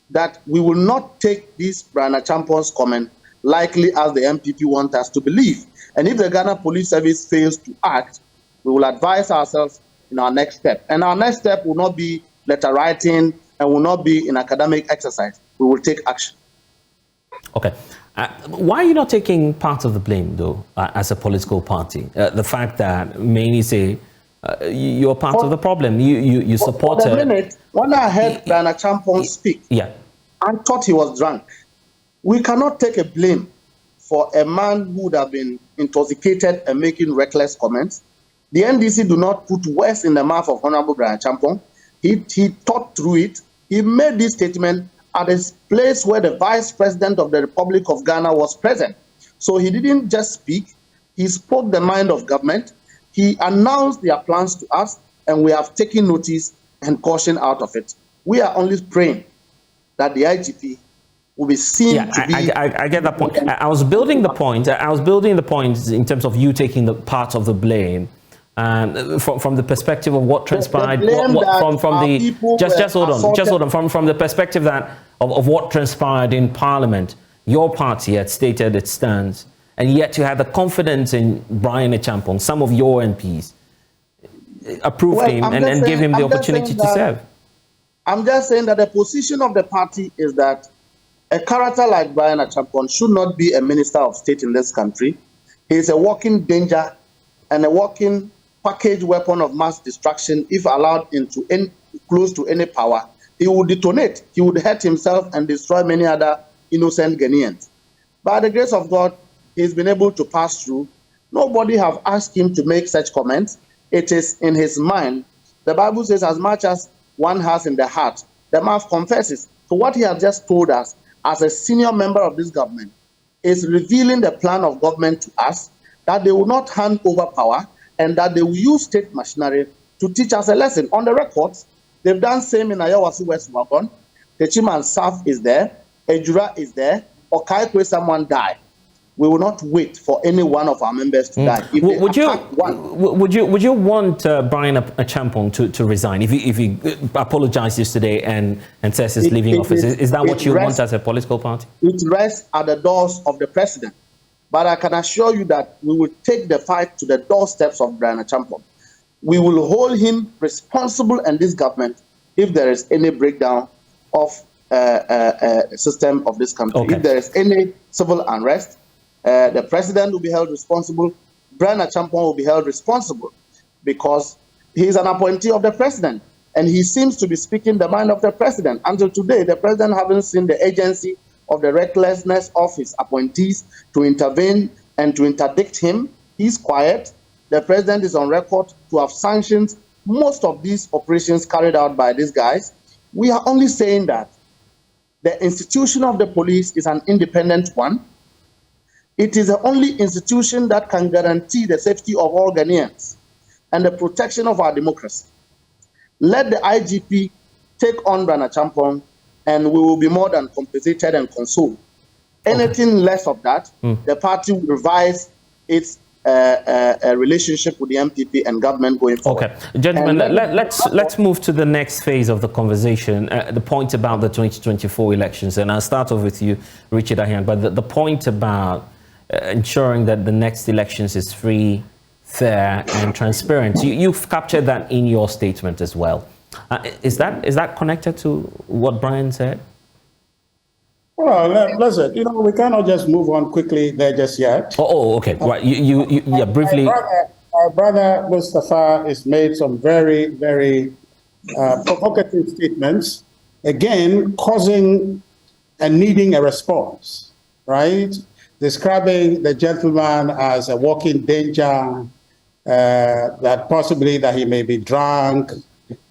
that we will not take this Brian Achampon's comment likely as the MPP want us to believe. And if the Ghana Police Service fails to act, we will advise ourselves in our next step. And our next step will not be letter writing and will not be in academic exercise. We will take action. Okay. Why are you not taking part of the blame, though, as a political party? The fact that many say you're part of the problem. You supported... For the minute, when I heard Brian Achampong speak, I thought he was drunk. We cannot take a blame for a man who would have been intoxicated and making reckless comments. The NDC do not put words in the mouth of Honorable Brian Achampong. He thought through it. He made this statement at a place where the Vice President of the Republic of Ghana was present. So he didn't just speak, he spoke the mind of government. He announced their plans to us, and we have taken notice and caution out of it. We are only praying that the IGP will be seen to be... I get that point. I was building the point. In terms of you taking the part of the blame. From the perspective of what transpired, just hold on. From the perspective that of what transpired in Parliament, your party had stated its stance, and yet you had the confidence in Brian Achampong, some of your MPs approved him and gave him the opportunity to serve. I'm just saying that the position of the party is that a character like Brian Achampong should not be a minister of state in this country. He is a walking danger and a walking package weapon of mass destruction. If allowed close to any power, he would detonate. He would hurt himself and destroy many other innocent Ghanaians. By the grace of God, he's been able to pass through. Nobody have asked him to make such comments. It is in his mind. The Bible says as much as one has in the heart, the mouth confesses. So what he has just told us as a senior member of this government is revealing the plan of government to us, that they will not hand over power and that they will use state machinery to teach us a lesson. On the records, they've done same in Ayawasi West Wagon. Techiman Saf is there, Ejura is there, or Kaikwe someone died. We will not wait for any one of our members to die. Would you want Brian Achampong to resign if he apologizes today and says he's leaving office? Is that what you want as a political party? It rests at the doors of the president. But I can assure you that we will take the fight to the doorsteps of Brian Achampong. We will hold him responsible and this government if there is any breakdown of system of this country. Okay. If there is any civil unrest, the president will be held responsible. Brian Achampong will be held responsible because he is an appointee of the president and he seems to be speaking the mind of the president. Until today, the president hasn't seen the agency of the recklessness of his appointees to intervene and to interdict him. He's quiet. The president is on record to have sanctioned most of these operations carried out by these guys. We are only saying that the institution of the police is an independent one. It is the only institution that can guarantee the safety of all Ghanaians and the protection of our democracy. Let the IGP take on Brian Achampong and we will be more than compensated and consoled. Anything less of that, the party will revise its relationship with the MPP and government going forward. Okay, gentlemen, let's move to the next phase of the conversation. The point about the 2024 elections, and I'll start off with you, Richard Ahian. But the point about ensuring that the next elections is free, fair, and transparent. You've captured that in your statement as well. Is that connected to what Brian said? Well, listen, we cannot just move on quickly there just yet. Oh, okay. Right. Yeah, briefly. My brother Mustafa has made some very, very provocative statements, again, causing and needing a response, right? Describing the gentleman as a walking danger, that possibly that he may be drunk,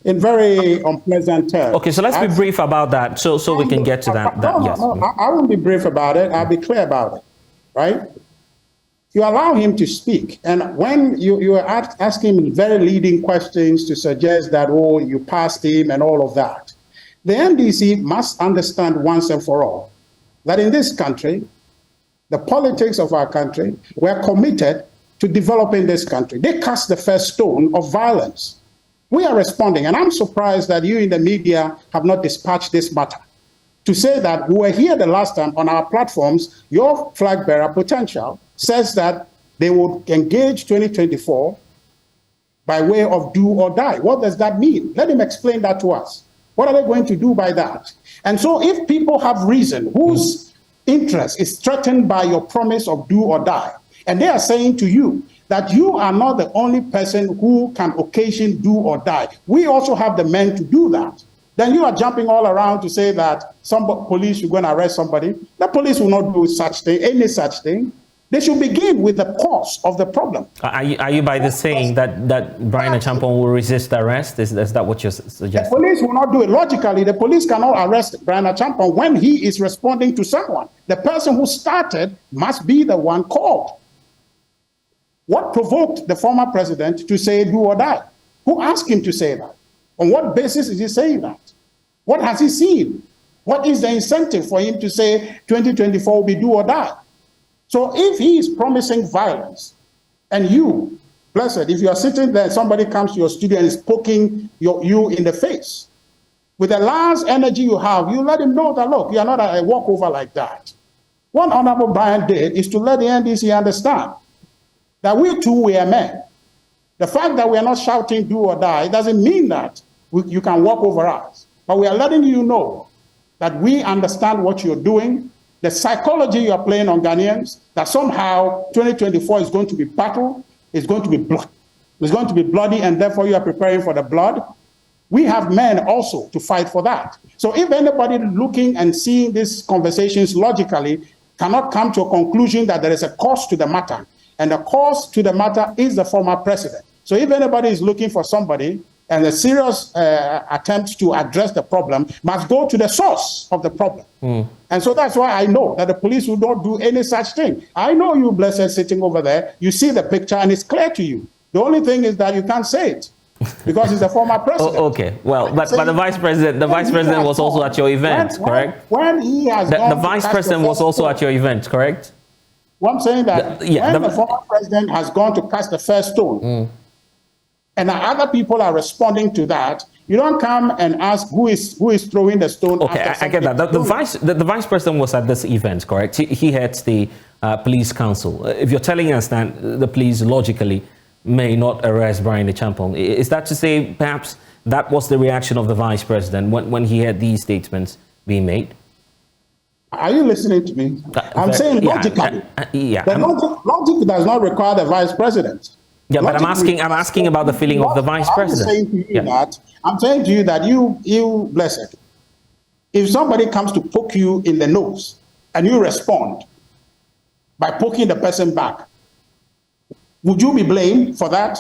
in very unpleasant terms. Okay, so let's be brief about that, so we can get to that. Yes. I won't be brief about it. I'll be clear about it, right? You allow him to speak, and when you are asking him very leading questions to suggest that, oh, you passed him and all of that, the NDC must understand once and for all that in this country, the politics of our country, we're committed to developing this country. They cast the first stone of violence. We are responding, and I'm surprised that you in the media have not dispatched this matter. To say that we were here the last time on our platforms, your flag bearer Potential says that they would engage 2024 by way of do or die. What does that mean? Let him explain that to us. What are they going to do by that? And so if people have reason whose interest is threatened by your promise of do or die, and they are saying to you that you are not the only person who can occasion do or die, we also have the men to do that, then you are jumping all around to say that some police should go and arrest somebody. The police will not do such thing, any such thing. They should begin with the cause of the problem. Are you by the saying that Brian Achampong will resist arrest? Is that what you're suggesting? The police will not do it. Logically, the police cannot arrest Brian Achampong when he is responding to someone. The person who started must be the one called. What provoked the former president to say do or die? Who asked him to say that? On what basis is he saying that? What has he seen? What is the incentive for him to say 2024 will be do or die? So if he is promising violence, and you, blessed, if you are sitting there, somebody comes to your studio and is poking you in the face, with the last energy you have, you let him know that, look, you are not a walkover like that. What Honorable Brian did is to let the NDC understand that we too were men. The fact that we are not shouting do or die doesn't mean that you can walk over us. But we are letting you know that we understand what you're doing, the psychology you are playing on Ghanaians, that somehow 2024 is going to be battle, it's going to be blood. It's going to be bloody, and therefore you are preparing for the blood. We have men also to fight for that. So if anybody looking and seeing these conversations logically cannot come to a conclusion that there is a cause to the matter, and the cause to the matter is the former president. So if anybody is looking for somebody, and a serious attempt to address the problem must go to the source of the problem. And so that's why I know that the police will not do any such thing. I know you, blessed, sitting over there, you see the picture and it's clear to you. The only thing is that you can't say it because he's a former president. Okay, well, but the vice president was also at your event, correct? When he has the vice president was also at your event, correct? Well, I'm saying that when the former president has gone to cast the first stone, and other people are responding to that, you don't come and ask who is throwing the stone. Okay, I get that. The vice president was at this event, correct? He heads the police council. If you're telling us that the police logically may not arrest Brian Achampong, is that to say perhaps that was the reaction of the vice president when he had these statements being made? Are you listening to me? I'm saying logically. Logic does not require the vice president. Yeah, but I'm asking about the feeling of the vice president. I'm saying to you that you blessed. If somebody comes to poke you in the nose and you respond by poking the person back, would you be blamed for that?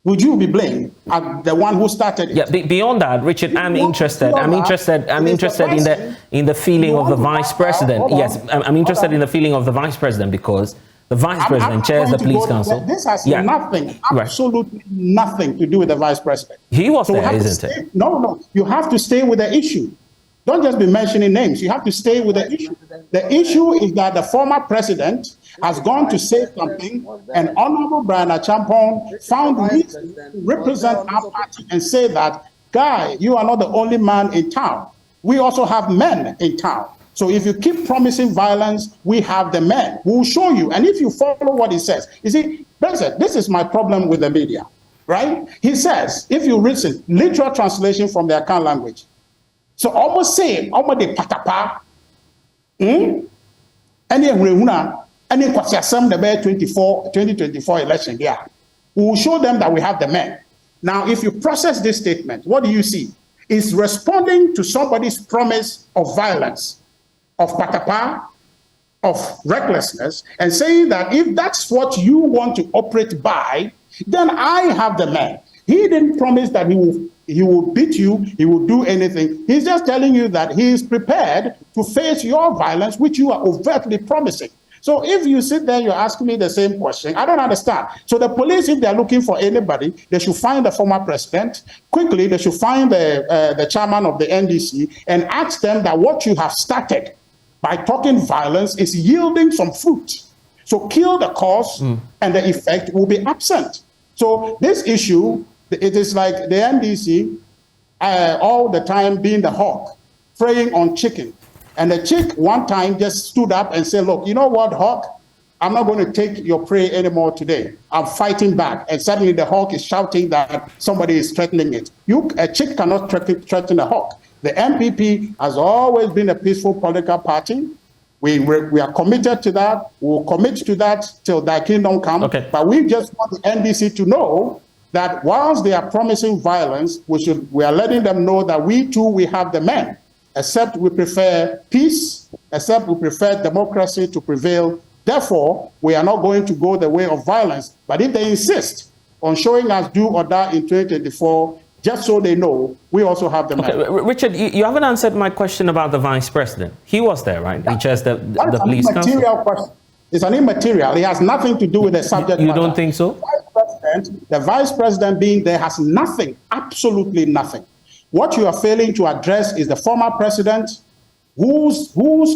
Would you be blamed as the one who started it? Yeah. Beyond that, Richard, I'm interested in the feeling of the vice president. Yes, I'm interested in the feeling of the vice president because the vice president chairs the police council. This has nothing, absolutely nothing to do with the vice president. He was there, isn't it? No. You have to stay with the issue. Don't just be mentioning names. You have to stay with the issue. The issue is that the former president has gone to say something, and Honorable Brian Achampong found reason to represent our party and say that, Guy, you are not the only man in town. We also have men in town. So if you keep promising violence, we have the men who will show you. And if you follow what he says, you see, President, this is my problem with the media, right? He says, if you read it, literal translation from the Akan language, so almost same, almost the patapa, any rehuna, any kwasiasem the 2024 election here. We will show them that we have the men. Now, if you process this statement, what do you see? It's responding to somebody's promise of violence, of patapa, of recklessness, and saying that if that's what you want to operate by, then I have the men. He didn't promise that he will beat you, he will do anything. He's just telling you that he is prepared to face your violence, which you are overtly promising. So if you sit there, you're asking me the same question, I don't understand. So the police, if they're looking for anybody, they should find the former president. Quickly, they should find the chairman of the NDC and ask them that what you have started by talking violence is yielding some fruit. So kill the cause and the effect will be absent. So this issue, it is like the NDC all the time being the hawk, preying on chicken. And the chick one time just stood up and said, look, you know what, hawk? I'm not going to take your prey anymore today. I'm fighting back. And suddenly the hawk is shouting that somebody is threatening it. A chick cannot threaten a hawk. The MPP has always been a peaceful political party. We are committed to that. We'll commit to that till thy kingdom come. Okay. But we just want the NDC to know that whilst they are promising violence, we are letting them know that we too, we have the men, except we prefer peace, except we prefer democracy to prevail. Therefore, we are not going to go the way of violence. But if they insist on showing us do or die in 2024, just so they know, we also have the men. Okay, Richard, you haven't answered my question about the vice president. He was there, right? He chairs the police council. Question. It's an immaterial. It has nothing to do with the subject matter. You don't think so? The vice president being there has nothing, absolutely nothing. What you are failing to address is the former president whose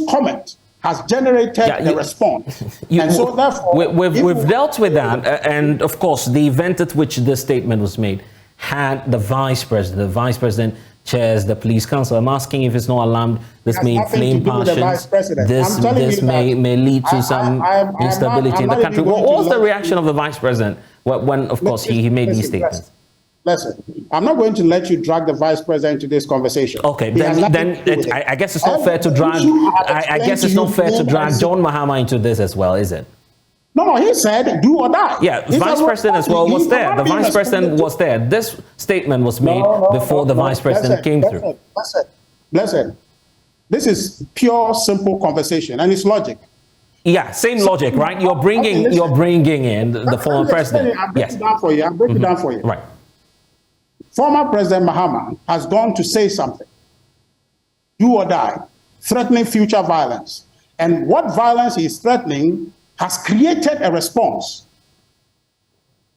comment has generated the response. And so therefore... We've dealt with that. And of course, the event at which this statement was made had the vice president. The vice president chairs the police council. I'm asking if it's not alarmed, this may inflame passions, this may lead to some instability in the country. What was the reaction of the vice president when of course, he made these statements? Listen, I'm not going to let you drag the vice president into this conversation. Okay, then I guess it's not fair to drag. I guess it's not fair to drag John Mahama into this as well, is it? No, he said do or die. Yeah, the vice president as well was there. The vice president was there. This statement was made before the vice president came through. Listen, this is pure, simple conversation, and it's logic. Yeah, same logic, right? You're bringing in the former president. I'll break it down for you. I'll break it down for you. Right. Former President Mahama has gone to say something, do or die, threatening future violence. And what violence he is threatening has created a response.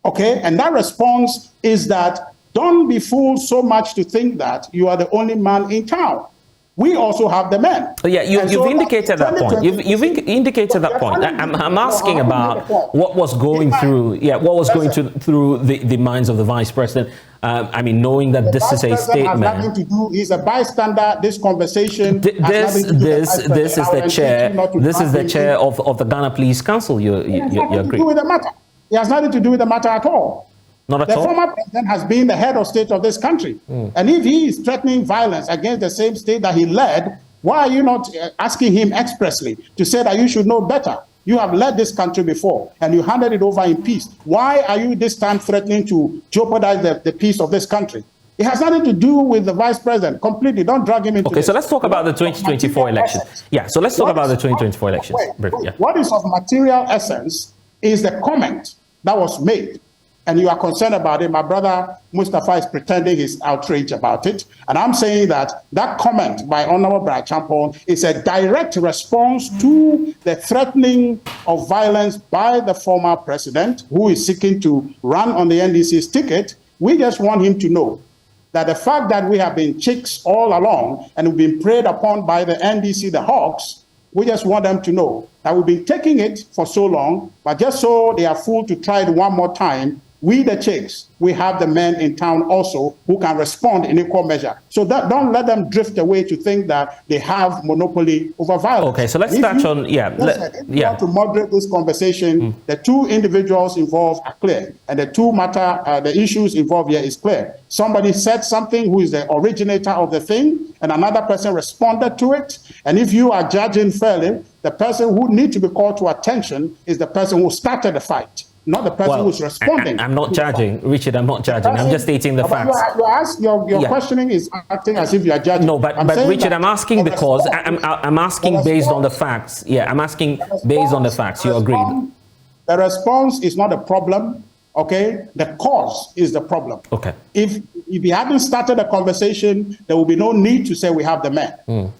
Okay, and that response is that don't be fooled so much to think that you are the only man in town. We also have the men. Yeah, you've indicated that point. You've indicated that point. I'm asking about what was going through. Yeah, what was going through the minds of the vice president. I mean, knowing that this is a statement. Has nothing to do. He's a bystander. This conversation. This is the chair. This is the chair of the Ghana Police Council. You agree? It has nothing to do with the matter at all. Not at all. The former president has been the head of state of this country. And if he is threatening violence against the same state that he led, why are you not asking him expressly to say that you should know better? You have led this country before and you handed it over in peace. Why are you this time threatening to jeopardize the peace of this country? It has nothing to do with the vice president. Completely. Don't drag him into this. So let's talk about the 2024 elections. Yeah, so let's talk about the 2024 elections. What is of material essence is the comment that was made. And you are concerned about it. My brother Mustafa is pretending he's outraged about it. And I'm saying that that comment by Honorable Brian Achampong is a direct response to the threatening of violence by the former president who is seeking to run on the NDC's ticket. We just want him to know that the fact that we have been chicks all along and we've been preyed upon by the NDC, the hawks, we just want them to know that we've been taking it for so long, but just so they are fooled to try it one more time, we the chicks, we have the men in town also who can respond in equal measure. So that, don't let them drift away to think that they have monopoly over violence. Okay, so let's touch on, if you want to moderate this conversation, the two individuals involved are clear, and the the issues involved here is clear. Somebody said something who is the originator of the thing, and another person responded to it. And if you are judging fairly, the person who needs to be called to attention is the person who started the fight, not the person who's responding. I'm not judging, Richard. I'm not judging. I'm just stating the facts. Your questioning is acting as if you are judging. No, but Richard, I'm asking because I'm asking based on the facts. Yeah, I'm asking based on the facts. You agreed? The response is not a problem. Okay, the cause is the problem. Okay. If you hadn't started a conversation, there will be no need to say we have the men.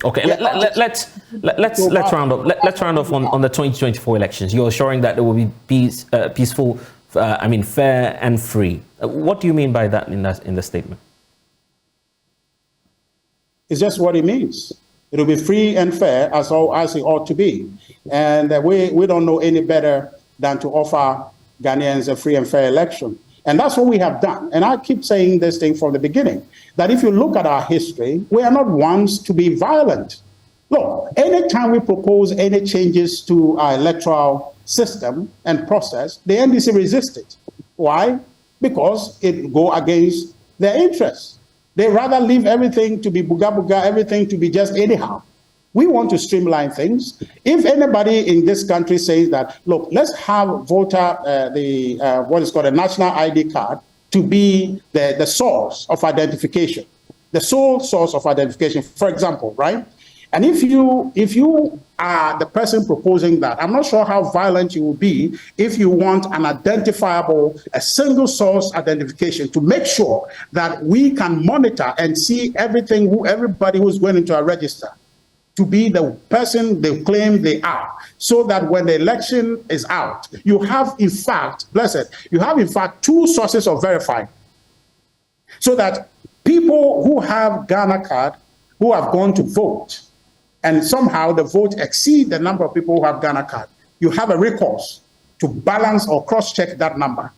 Okay, let's round up. Let's round off on the 2024 elections. You're assuring that there will be peaceful, fair and free. What do you mean by that in the statement? It's just what it means. It will be free and fair as it ought to be, and we don't know any better than to offer Ghanaians a free and fair election. And that's what we have done. And I keep saying this thing from the beginning, that if you look at our history, we are not ones to be violent. Look, anytime we propose any changes to our electoral system and process, the NDC resisted. Why? Because it go against their interests. They rather leave everything to be buga-buga, everything to be just anyhow. We want to streamline things. If anybody in this country says that, look, let's have what is called a national ID card to be the source of identification, the sole source of identification, for example, right? And if you are the person proposing that, I'm not sure how violent you will be if you want an identifiable, a single source identification to make sure that we can monitor and see everybody who's going into a register to be the person they claim they are, so that when the election is out, you have in fact two sources of verifying, so that people who have Ghana card, who have gone to vote, and somehow the vote exceed the number of people who have Ghana card, you have a recourse to balance or cross-check that number.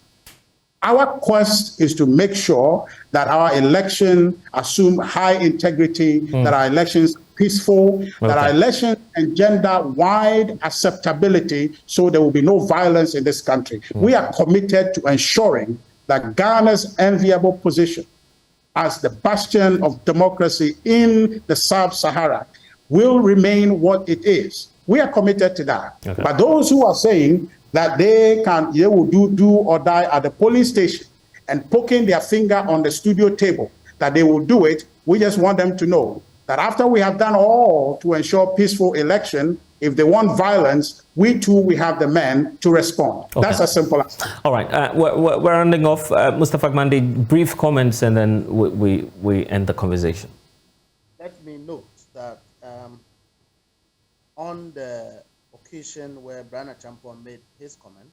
Our quest is to make sure that our election assume high integrity, that our elections peaceful, that our elections engender wide acceptability, so there will be no violence in this country. We are committed to ensuring that Ghana's enviable position as the bastion of democracy in the Sub-Sahara will remain what it is. We are committed to that. Okay. But those who are saying that they will do or die at the polling station and poking their finger on the studio table, that they will do it, we just want them to know that after we have done all to ensure peaceful election, if they want violence, we have the men to respond. Okay. That's as simple as that. All right, we're ending off. Mustafa Gmandi, brief comments and then we end the conversation. Let me note that on the occasion where Brian Achampong made his comment,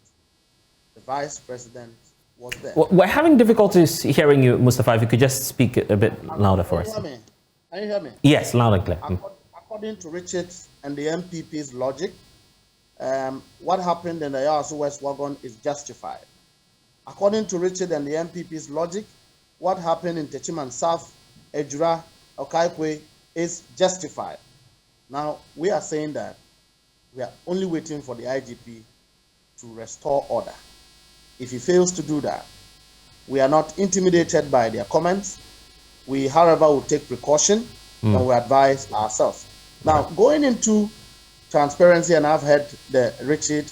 the Vice President was there. We're having difficulties hearing you, Mustafa. If you could just speak a bit louder for us. Can you hear me? Yes, loud and clear. According to Richard and the MPP's logic, what happened in the Yasu West Wagon is justified. According to Richard and the MPP's logic, what happened in Techiman South, Ejura, Okaikwe is justified. Now, we are saying that we are only waiting for the IGP to restore order. If he fails to do that, we are not intimidated by their comments. We, however, will take precaution and we advise ourselves. Now, going into transparency, and I've heard the Richard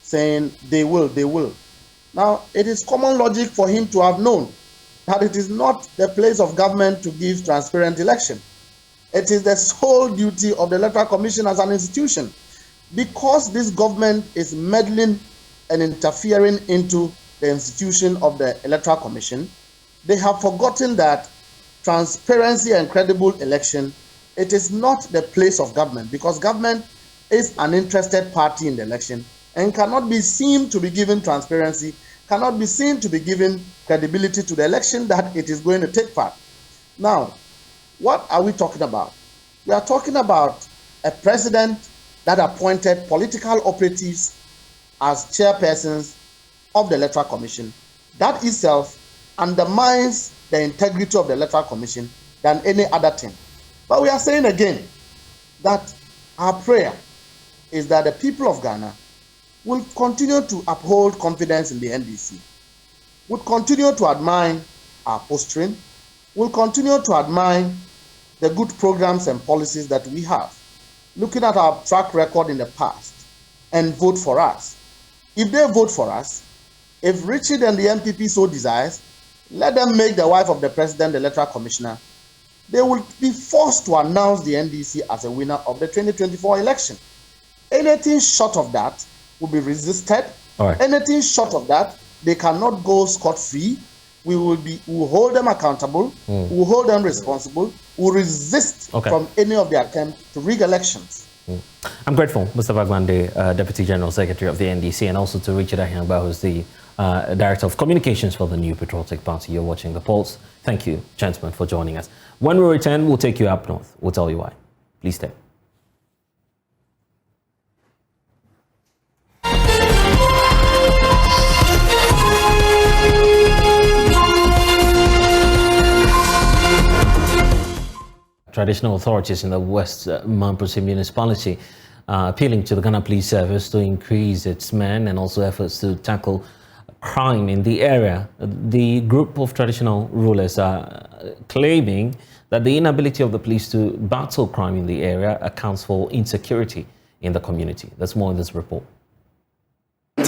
saying they will. Now, it is common logic for him to have known that it is not the place of government to give transparent election. It is the sole duty of the Electoral Commission as an institution. Because this government is meddling and interfering into the institution of the Electoral Commission, they have forgotten that transparency and credible election, it is not the place of government, because government is an interested party in the election and cannot be seen to be given transparency, cannot be seen to be given credibility to the election that it is going to take part. Now, what are we talking about? We are talking about a president that appointed political operatives as chairpersons of the Electoral Commission. That itself undermines the integrity of the Electoral Commission than any other thing. But we are saying again that our prayer is that the people of Ghana will continue to uphold confidence in the NDC, will continue to admire our posturing, will continue to admire the good programs and policies that we have, looking at our track record in the past, and vote for us. If they vote for us, if Richard and the MPP so desires, let them make the wife of the president the electoral commissioner. They will be forced to announce the NDC as a winner of the 2024 election. Anything short of that will be resisted. Right. Anything short of that, they cannot go scot-free. We will hold them accountable. We will hold them responsible. We will resist from any of the attempts to rig elections. I'm grateful, Mustafa Gwande, Deputy General Secretary of the NDC, and also to Richard Ahyangba, who's the Director of Communications for the New Patriotic Party. You're watching The Pulse. Thank you, gentlemen, for joining us. When we return, we'll take you up north. We'll tell you why. Please stay. Traditional authorities in the West Mamprose municipality appealing to the Ghana Police Service to increase its men and also efforts to tackle crime in the area. The group of traditional rulers are claiming that the inability of the police to battle crime in the area accounts for insecurity in the community. That's more in this report. What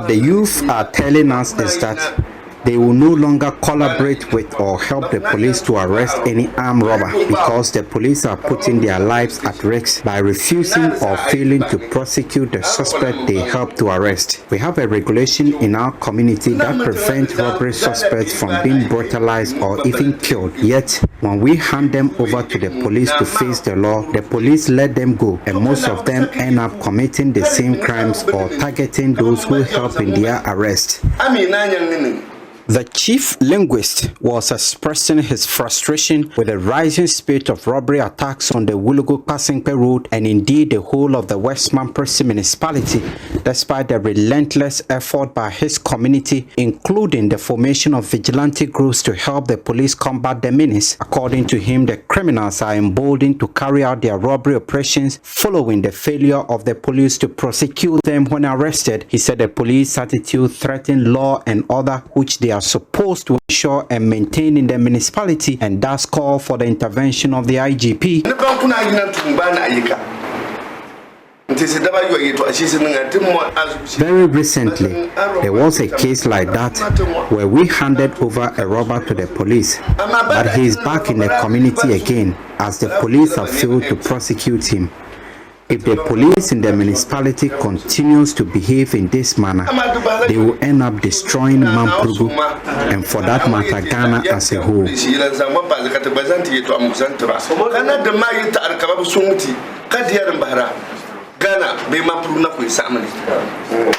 the youth are telling us is that they will no longer collaborate with or help the police to arrest any armed robber because the police are putting their lives at risk by refusing or failing to prosecute the suspect they help to arrest. We have a regulation in our community that prevents robbery suspects from being brutalized or even killed. Yet, when we hand them over to the police to face the law, the police let them go, and most of them end up committing the same crimes or targeting those who help in their arrest. The chief linguist was expressing his frustration with the rising spate of robbery attacks on the Wulugu-Kasenke Road and indeed the whole of the West Mamprose municipality, despite the relentless effort by his community, including the formation of vigilante groups to help the police combat the menace. According to him, the criminals are emboldened to carry out their robbery operations following the failure of the police to prosecute them when arrested. He said the police attitude threatened law and order which they are supposed to ensure and maintain in the municipality, and thus call for the intervention of the IGP. Very recently, there was a case like that where we handed over a robber to the police, but he is back in the community again as the police have failed to prosecute him. If the police in the municipality continues to behave in this manner, they will end up destroying Mamprose and, for that matter, Ghana as a whole.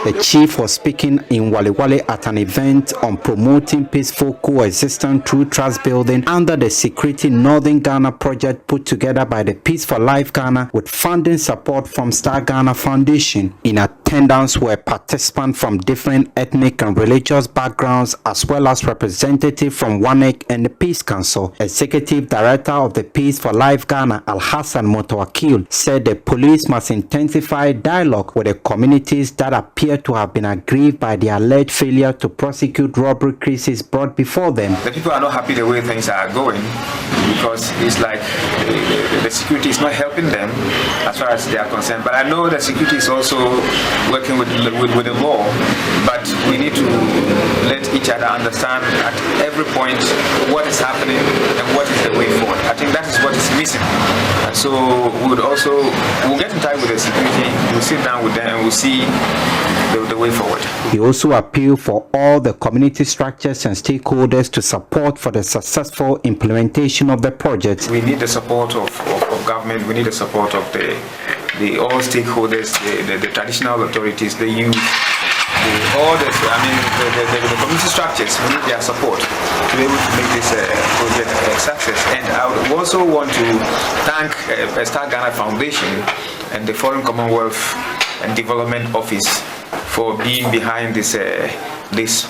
The chief was speaking in Wale at an event on promoting peaceful coexistence through trust building under the Security Northern Ghana project put together by the Peace for Life Ghana with funding support from Star Ghana Foundation. In attendance were participants from different ethnic and religious backgrounds, as well as representatives from WANEC and the Peace Council. Executive Director of the Peace for Life Ghana, Al-Hassan Motawakil, said the police must intensify dialogue with the communities that appear to have been aggrieved by the alleged failure to prosecute robbery cases brought before them. The people are not happy the way things are going because it's like the security is not helping them as far as they are concerned. But I know the security is also working with the law, but we need to let each other understand at every point what is happening and what is the way forward. I think that is what is missing. And so we'll get in touch with the security, we'll sit down with them and we'll see the way forward. He also appealed for all the community structures and stakeholders to support for the successful implementation of the project. We need the support of government, we need the support of the all stakeholders, the traditional authorities, the youth, the community structures need their support to be able to make this project a success. And I would also want to thank Star Ghana Foundation and the Foreign Commonwealth and Development Office for being behind this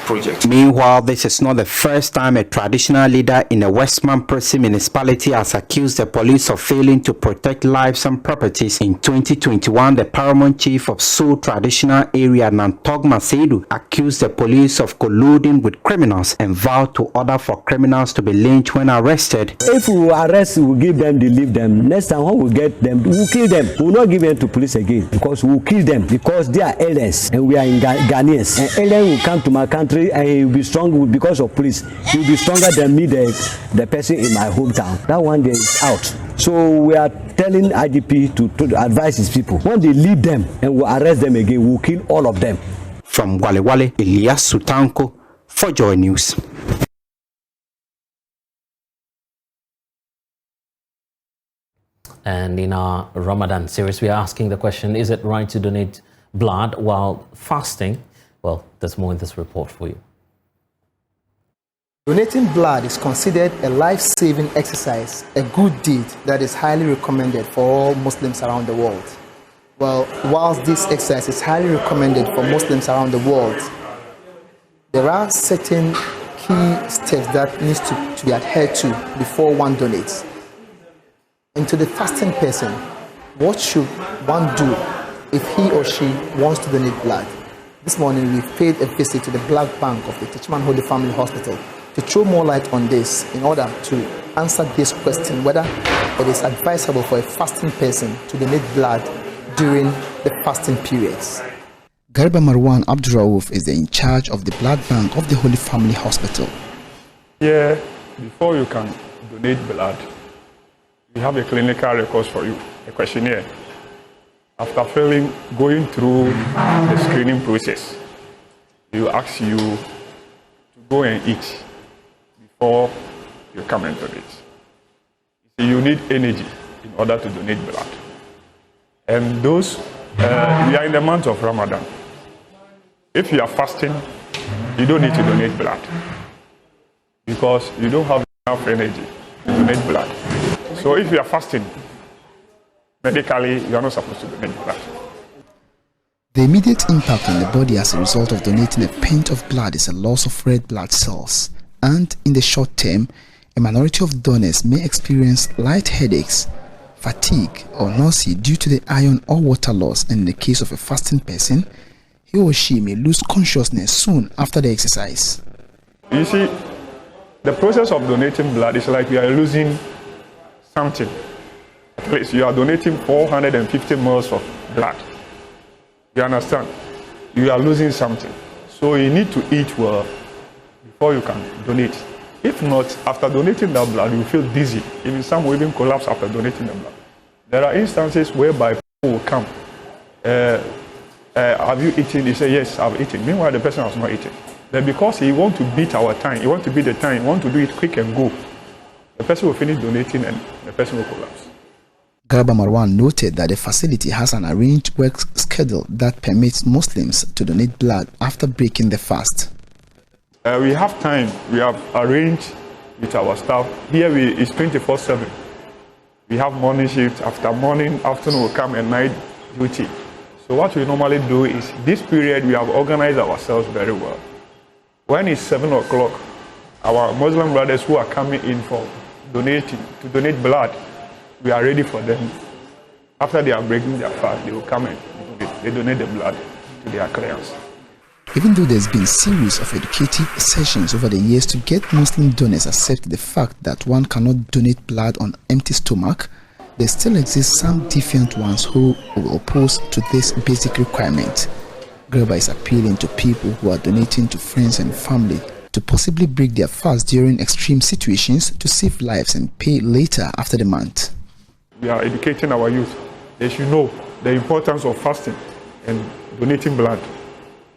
project. Meanwhile, this is not the first time a traditional leader in a Westman Presi municipality has accused the police of failing to protect lives and properties. In 2021, the paramount chief of Seoul traditional area, Nantog Masedu, accused the police of colluding with criminals and vowed to order for criminals to be lynched when arrested. If we arrest, we will give them, they leave them. Next time when we get them, we will kill them. We will not give them to police again because we will kill them because they are aliens and we are in Ghanaians. And alien will come to my country and he will be strong because of police. He will be stronger than me, the person in my hometown. That one day is out. So we are telling IGP to advise his people. When they leave them and we arrest them again, we will kill all of them. From Wale Wale, Elias Sutanko for Joy News. And in our Ramadan series, we are asking the question, is it right to donate blood while fasting? Well, there's more in this report for you. Donating blood is considered a life-saving exercise, a good deed that is highly recommended for all Muslims around the world. Well, whilst this exercise is highly recommended for Muslims around the world, there are certain key steps that needs to be adhered to before one donates. And to the fasting person, what should one do if he or she wants to donate blood? This morning we paid a visit to the blood bank of the Teachman Holy Family Hospital to throw more light on this in order to answer this question whether it is advisable for a fasting person to donate blood during the fasting periods. Garba Marwan Abdurraouf is in charge of the blood bank of the Holy Family Hospital. Here, before you can donate blood, we have a clinical record for you, a questionnaire. After going through the screening process, we ask you to go and eat before you come and donate. You need energy in order to donate blood. And those, we are in the month of Ramadan. If you are fasting, you don't need to donate blood because you don't have enough energy to donate blood. So if you are fasting, medically, you are not supposed to donate blood. The immediate impact on the body as a result of donating a pint of blood is a loss of red blood cells. And in the short term, a minority of donors may experience light headaches, fatigue, or nausea due to the iron or water loss. And in the case of a fasting person, he or she may lose consciousness soon after the exercise. You see, the process of donating blood is like we are losing something. At least you are donating 450 ml of blood. You understand? You are losing something. So you need to eat well before you can donate. If not, after donating that blood, you feel dizzy. Even some will even collapse after donating the blood. There are instances whereby people will come. Have you eaten? They say, yes, I've eaten. Meanwhile, the person has not eaten. Then because he wants to beat our time, he wants to beat the time, he wants to do it quick and go, the person will finish donating and the person will collapse. Garba Marwan noted that the facility has an arranged work schedule that permits Muslims to donate blood after breaking the fast. We have time. We have arranged with our staff. Here it's 24/7. We have morning shift. After morning, afternoon will come and night duty. So what we normally do is this period we have organized ourselves very well. When it's 7 o'clock, our Muslim brothers who are coming in for to donate blood, we are ready for them. After they are breaking their fast, they will come and they donate the blood to their clients. Even though there's been a series of educative sessions over the years to get Muslim donors accept the fact that one cannot donate blood on empty stomach, there still exist some defiant ones who will oppose to this basic requirement. Gerber is appealing to people who are donating to friends and family to possibly break their fast during extreme situations to save lives and pay later after the month. We are educating our youth. They should know the importance of fasting and donating blood.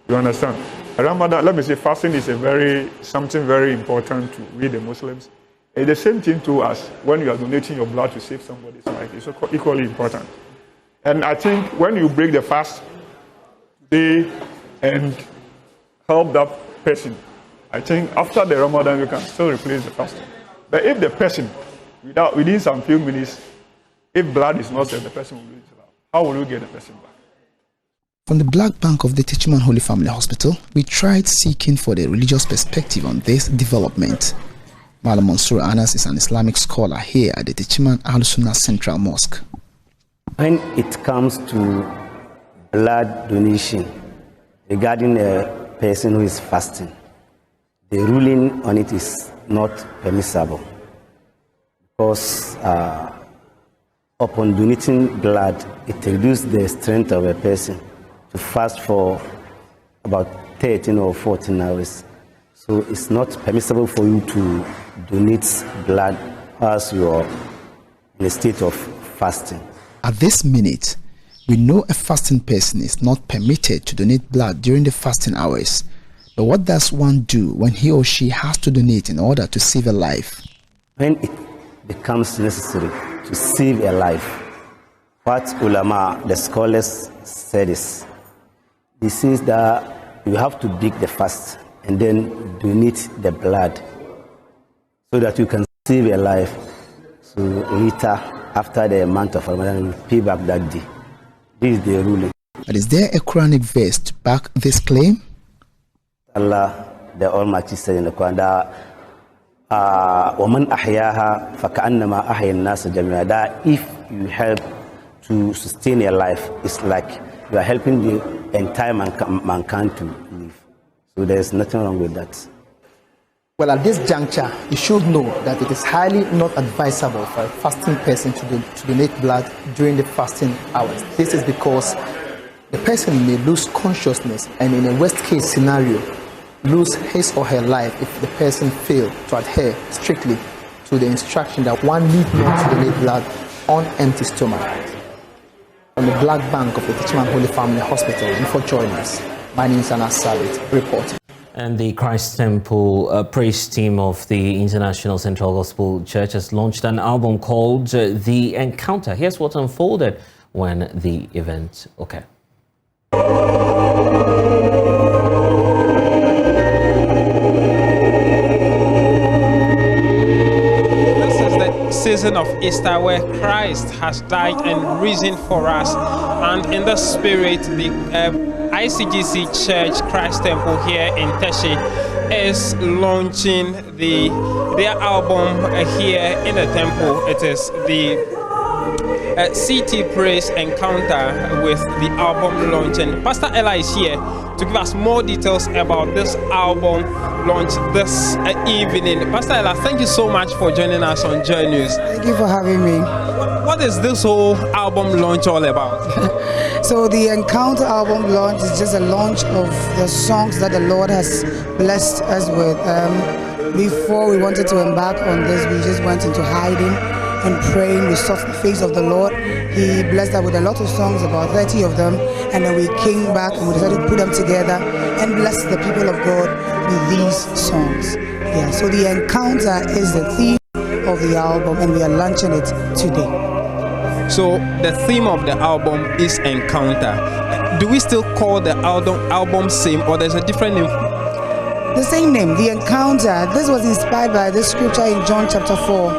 You understand? Ramadan, let me say, fasting is something very important to we the Muslims. It's the same thing to us when you are donating your blood to save somebody's life. It's equally important. And I think when you break the fast today and help that person, I think after the Ramadan, we can still replace the fasting. But if the person, within some few minutes, if blood is not said, the person will lose his life. How will you get the person back? From the Black Bank of the Techiman Holy Family Hospital, we tried seeking for the religious perspective on this development. Malam Mansour Anas is an Islamic scholar here at the Techiman Al-Sunnah Central Mosque. When it comes to blood donation regarding a person who is fasting, the ruling on it is not permissible, because upon donating blood, it reduces the strength of a person to fast for about 13 or 14 hours. So it's not permissible for you to donate blood as you are in a state of fasting. At this minute, we know a fasting person is not permitted to donate blood during the fasting hours. But what does one do when he or she has to donate in order to save a life? When it becomes necessary to save a life, what ulama, the scholars, said is, he says that you have to break the fast and then donate the blood so that you can save a life. So later, after the month of Ramadan, you pay back that day. This is the ruling. But is there a Quranic verse to back this claim? Allah, the Almighty, said in the Quran that وَمَنْ أَحْيَاهَا فَكَأَنَّمَا أَحْيَا النَّاسَ جَمِيعًا, that if you help to sustain your life, it's like you are helping the entire mankind to live. So there's nothing wrong with that. Well, at this juncture, you should know that it is highly not advisable for a fasting person to donate blood during the fasting hours. This is because the person may lose consciousness and, in a worst-case scenario, lose his or her life if the person fails to adhere strictly to the instruction that one need not to donate blood on empty stomach. From the Black Bank of the Techiman Holy Family Hospital, and for JoyNews, my name is Anas Sabit, reporting. And the Christ Temple praise team of the International Central Gospel Church has launched an album called The Encounter. Here's what unfolded when the event occurred. This is the season of Easter where Christ has died and risen for us. And in the spirit, the ICGC Church Christ Temple here in Teshi is launching their album here in the temple. It is the CT Praise Encounter with the album launch. And Pastor Ella is here to give us more details about this album launch this evening. Pastor Ella, thank you so much for joining us on JoyNews. Thank you for having me. What is this whole album launch all about? So the Encounter album launch is just a launch of the songs that the Lord has blessed us with. Before we wanted to embark on this, we just went into hiding and praying. We sought the face of the Lord. He blessed us with a lot of songs, about 30 of them, and then we came back and we decided to put them together and bless the people of God with these songs. Yeah, so the Encounter is the theme of the album, and we are launching it today. So the theme of the album is Encounter. Do we still call the album same, or there's a different name? The same name, The Encounter. This was inspired by this scripture in John chapter 4,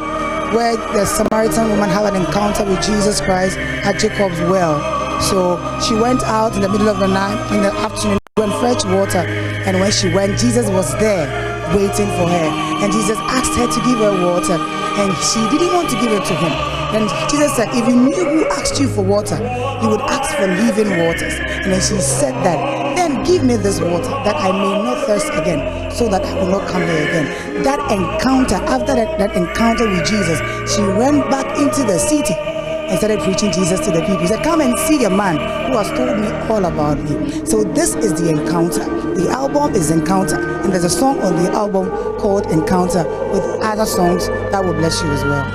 where the Samaritan woman had an encounter with Jesus Christ at Jacob's well. So she went out in the middle of the night, in the afternoon, to fetch water, and when she went, Jesus was there waiting for her, and Jesus asked her to give her water, and she didn't want to give it to him. Then Jesus said, if you knew who asked you for water, you would ask for living waters. And then she said that, then give me this water that I may not thirst again, so that I will not come here again. That encounter, after that encounter with Jesus, she went back into the city and started preaching Jesus to the people. He said, come and see a man who has told me all about me. So this is the Encounter. The album is Encounter, and there's a song on the album called Encounter with other songs that will bless you as well.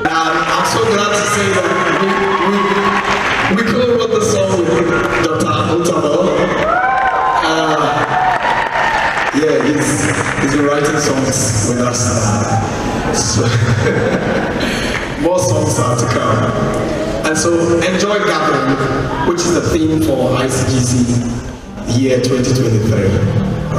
I'm so glad to say that we co-wrote the song with Dr. Otamo. Yeah, he's been writing songs with us now. So more songs are to come. And so enjoy gathering, which is the theme for ICGC year 2023.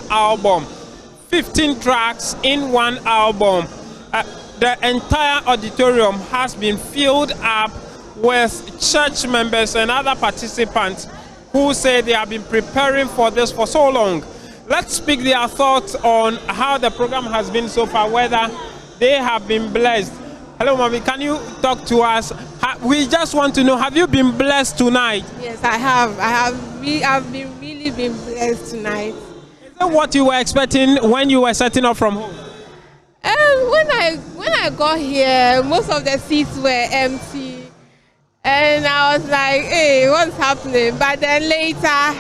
Album, 15 tracks in one album. The entire auditorium has been filled up with church members and other participants who say they have been preparing for this for so long. Let's speak their thoughts on how the program has been so far, whether they have been blessed. Hello, Mommy, can you talk to us? We just want to know, have you been blessed tonight? Yes, I have. I've been really been blessed tonight. Is that what you were expecting when you were setting up from home? When I got here, most of the seats were empty, and I was like, "Hey, what's happening?" But then later,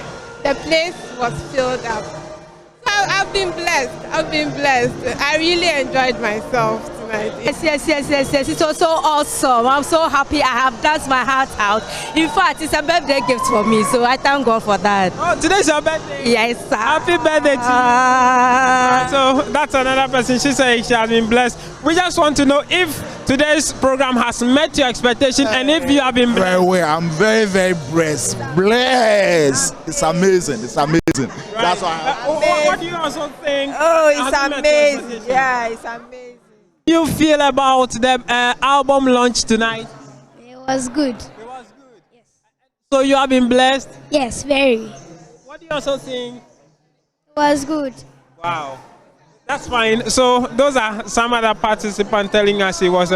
the place was filled up. So I've been blessed. I've been blessed. I really enjoyed myself tonight. Yes. It was so awesome. I'm so happy. I have danced my heart out. In fact, it's a birthday gift for me, so I thank God for that. Oh, today's your birthday? Yes, sir. Happy birthday to you. So that's another person. She said she has been blessed. We just want to know if today's program has met your expectation and if you have been blessed. Very well. I'm very, very blessed. Blessed. It's amazing. It's amazing. Right. That's why. What do you also think? Oh, it's amazing. Yeah, it's amazing. You feel about the album launch tonight? It was good. It was good. Yes. So you have been blessed? Yes, very. What do you also think? It was good. Wow. That's fine. So those are some other participants telling us it was.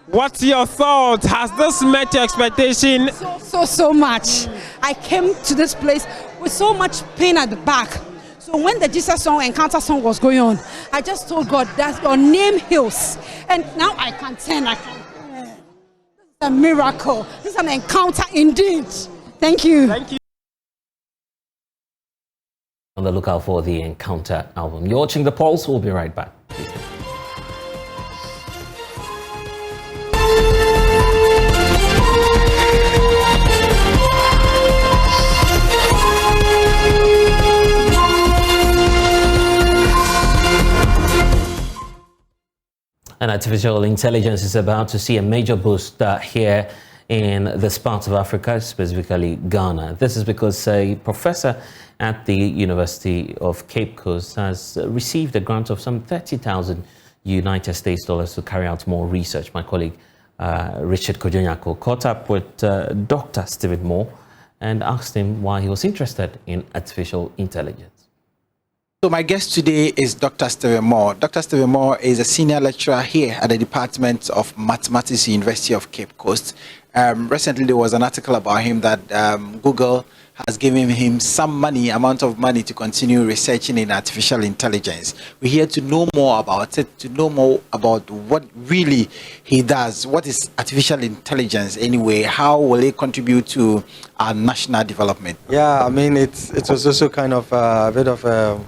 What's your thought? Has this met your expectation? So much. I came to this place with so much pain at the back. So when the Jesus song, Encounter song was going on, I just told God that your name heals. And now I can turn. This is a miracle. This is an encounter indeed. Thank you. Thank you. On the lookout for the Encounter album. You're watching The Pulse. We'll be right back. And artificial intelligence is about to see a major boost here in this part of Africa, specifically Ghana. This is because a professor at the University of Cape Coast has received a grant of some 30,000 United States dollars to carry out more research. My colleague Richard Kojonyako caught up with Dr. Stephen Moore and asked him why he was interested in artificial intelligence. So my guest today is Dr. Stephen Moore. Dr. Stephen Moore is a senior lecturer here at the Department of Mathematics, University of Cape Coast. Recently, there was an article about him that Google has given him some amount of money to continue researching in artificial intelligence. We're here to know more about it, to know more about what really he does. What is artificial intelligence anyway? How will it contribute to our national development? Yeah, I mean, it was also kind of a bit of a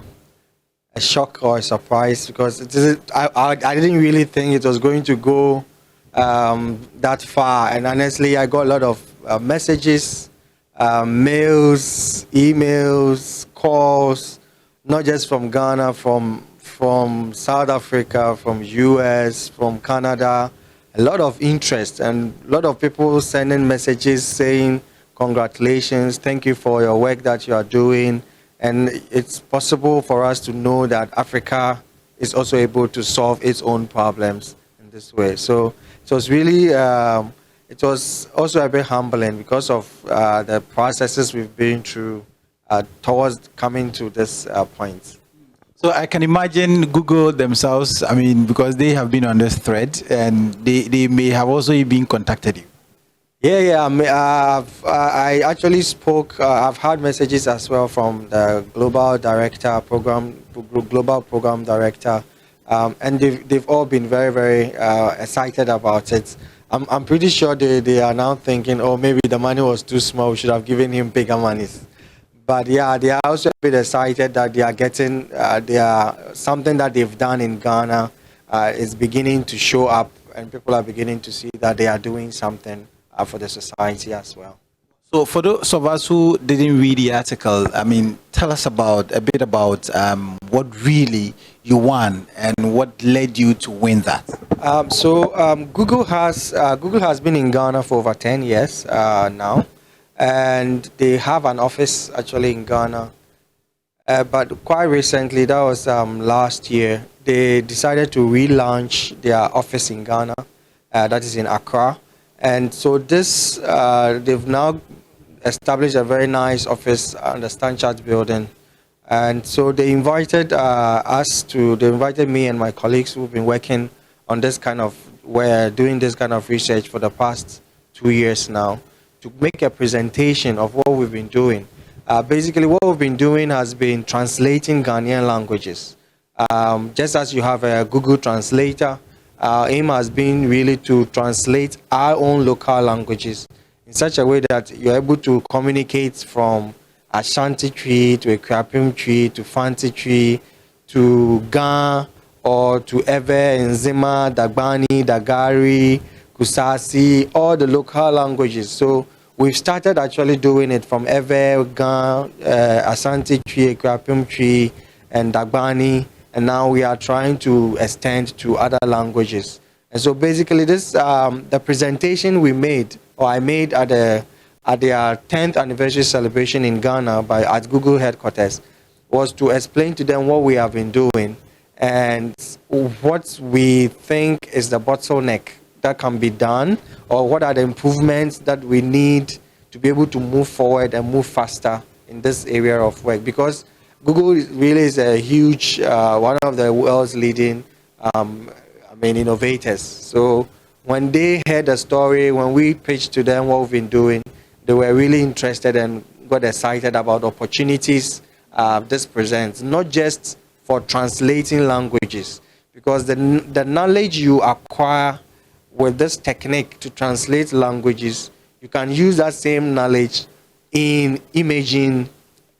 shock or a surprise because I didn't really think it was going to go that far. And honestly, I got a lot of messages mails, emails, calls, not just from Ghana, from South Africa, from US, from Canada. A lot of interest and a lot of people sending messages saying, congratulations, thank you for your work that you are doing. And it's possible for us to know that Africa is also able to solve its own problems in this way. So it was really, it was also a bit humbling because of the processes we've been through towards coming to this point. So I can imagine Google themselves, I mean, because they have been on this thread and they may have also been contacted you. Yeah. I actually spoke. I've had messages as well from the global program director, and they've all been very, very excited about it. I'm pretty sure they are now thinking, oh, maybe the money was too small. We should have given him bigger monies. But yeah, they are also a bit excited that they are getting something that they've done in Ghana is beginning to show up, and people are beginning to see that they are doing something for the society as well. So for those of us who didn't read the article, I mean, tell us a bit about what really you won and what led you to win that. Google has been in Ghana for over 10 years now, and they have an office actually in Ghana. But quite recently, that was last year, they decided to relaunch their office in Ghana, that is in Accra. And so this, they've now established a very nice office on the Stanchart building. And so they invited they invited me and my colleagues who've been working on this kind of, doing this kind of research for the past 2 years now, to make a presentation of what we've been doing. Basically, what we've been doing has been translating Ghanaian languages. Just as you have a Google Translator, our aim has been really to translate our own local languages in such a way that you're able to communicate from Ashanti tree to Ekrapim tree to Fanti tree to Ga or to Ewe, Nzima, Dagbani, Dagari, Kusasi, all the local languages. So we've started actually doing it from Ewe, Ga, Ashanti tree, Ekrapim tree, and Dagbani. And now we are trying to extend to other languages. And so basically this, the presentation I made at their 10th anniversary celebration in Ghana at Google headquarters, was to explain to them what we have been doing and what we think is the bottleneck that can be done, or what are the improvements that we need to be able to move forward and move faster in this area of work. Because Google really is a huge, one of the world's leading, innovators. So when they heard the story, when we pitched to them what we've been doing, they were really interested and got excited about opportunities this presents, not just for translating languages, because the knowledge you acquire with this technique to translate languages, you can use that same knowledge in imaging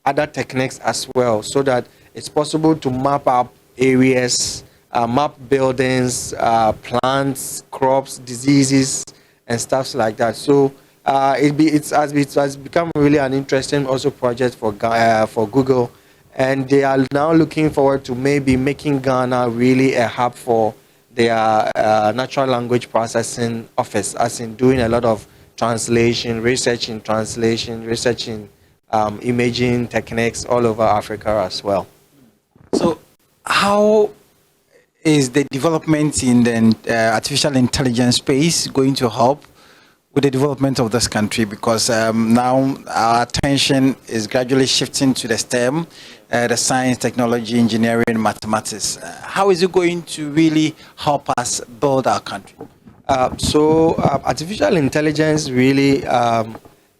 other techniques as well, so that it's possible to map up areas, map buildings, plants, crops, diseases, and stuff like that. So it has become really an interesting also project for Google, and they are now looking forward to maybe making Ghana really a hub for their natural language processing office, as in doing a lot of translation, research in translation, research in imaging techniques all over Africa as well. So how is the development in the artificial intelligence space going to help with the development of this country? Because now our attention is gradually shifting to the STEM, the science, technology, engineering, mathematics. How is it going to really help us build our country? Artificial intelligence really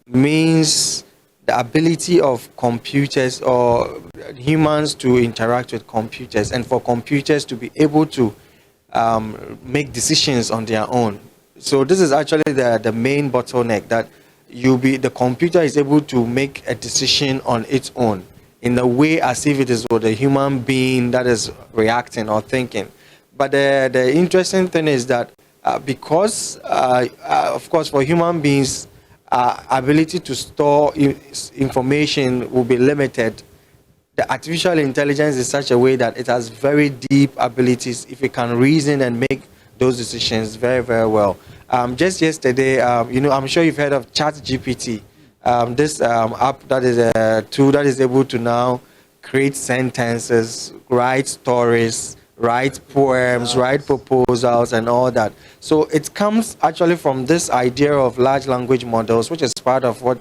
means the ability of computers or humans to interact with computers, and for computers to be able to make decisions on their own. So this is actually the main bottleneck, that the computer is able to make a decision on its own in a way as if it is with a human being that is reacting or thinking. But the interesting thing is that because, of course, for human beings, ability to store information will be limited, the artificial intelligence is such a way that it has very deep abilities if it can reason and make those decisions very, very well. Just yesterday, I'm sure you've heard of ChatGPT. This app that is a tool that is able to now create sentences, write stories, write poems, write proposals, and all that. So it comes actually from this idea of large language models, which is part of what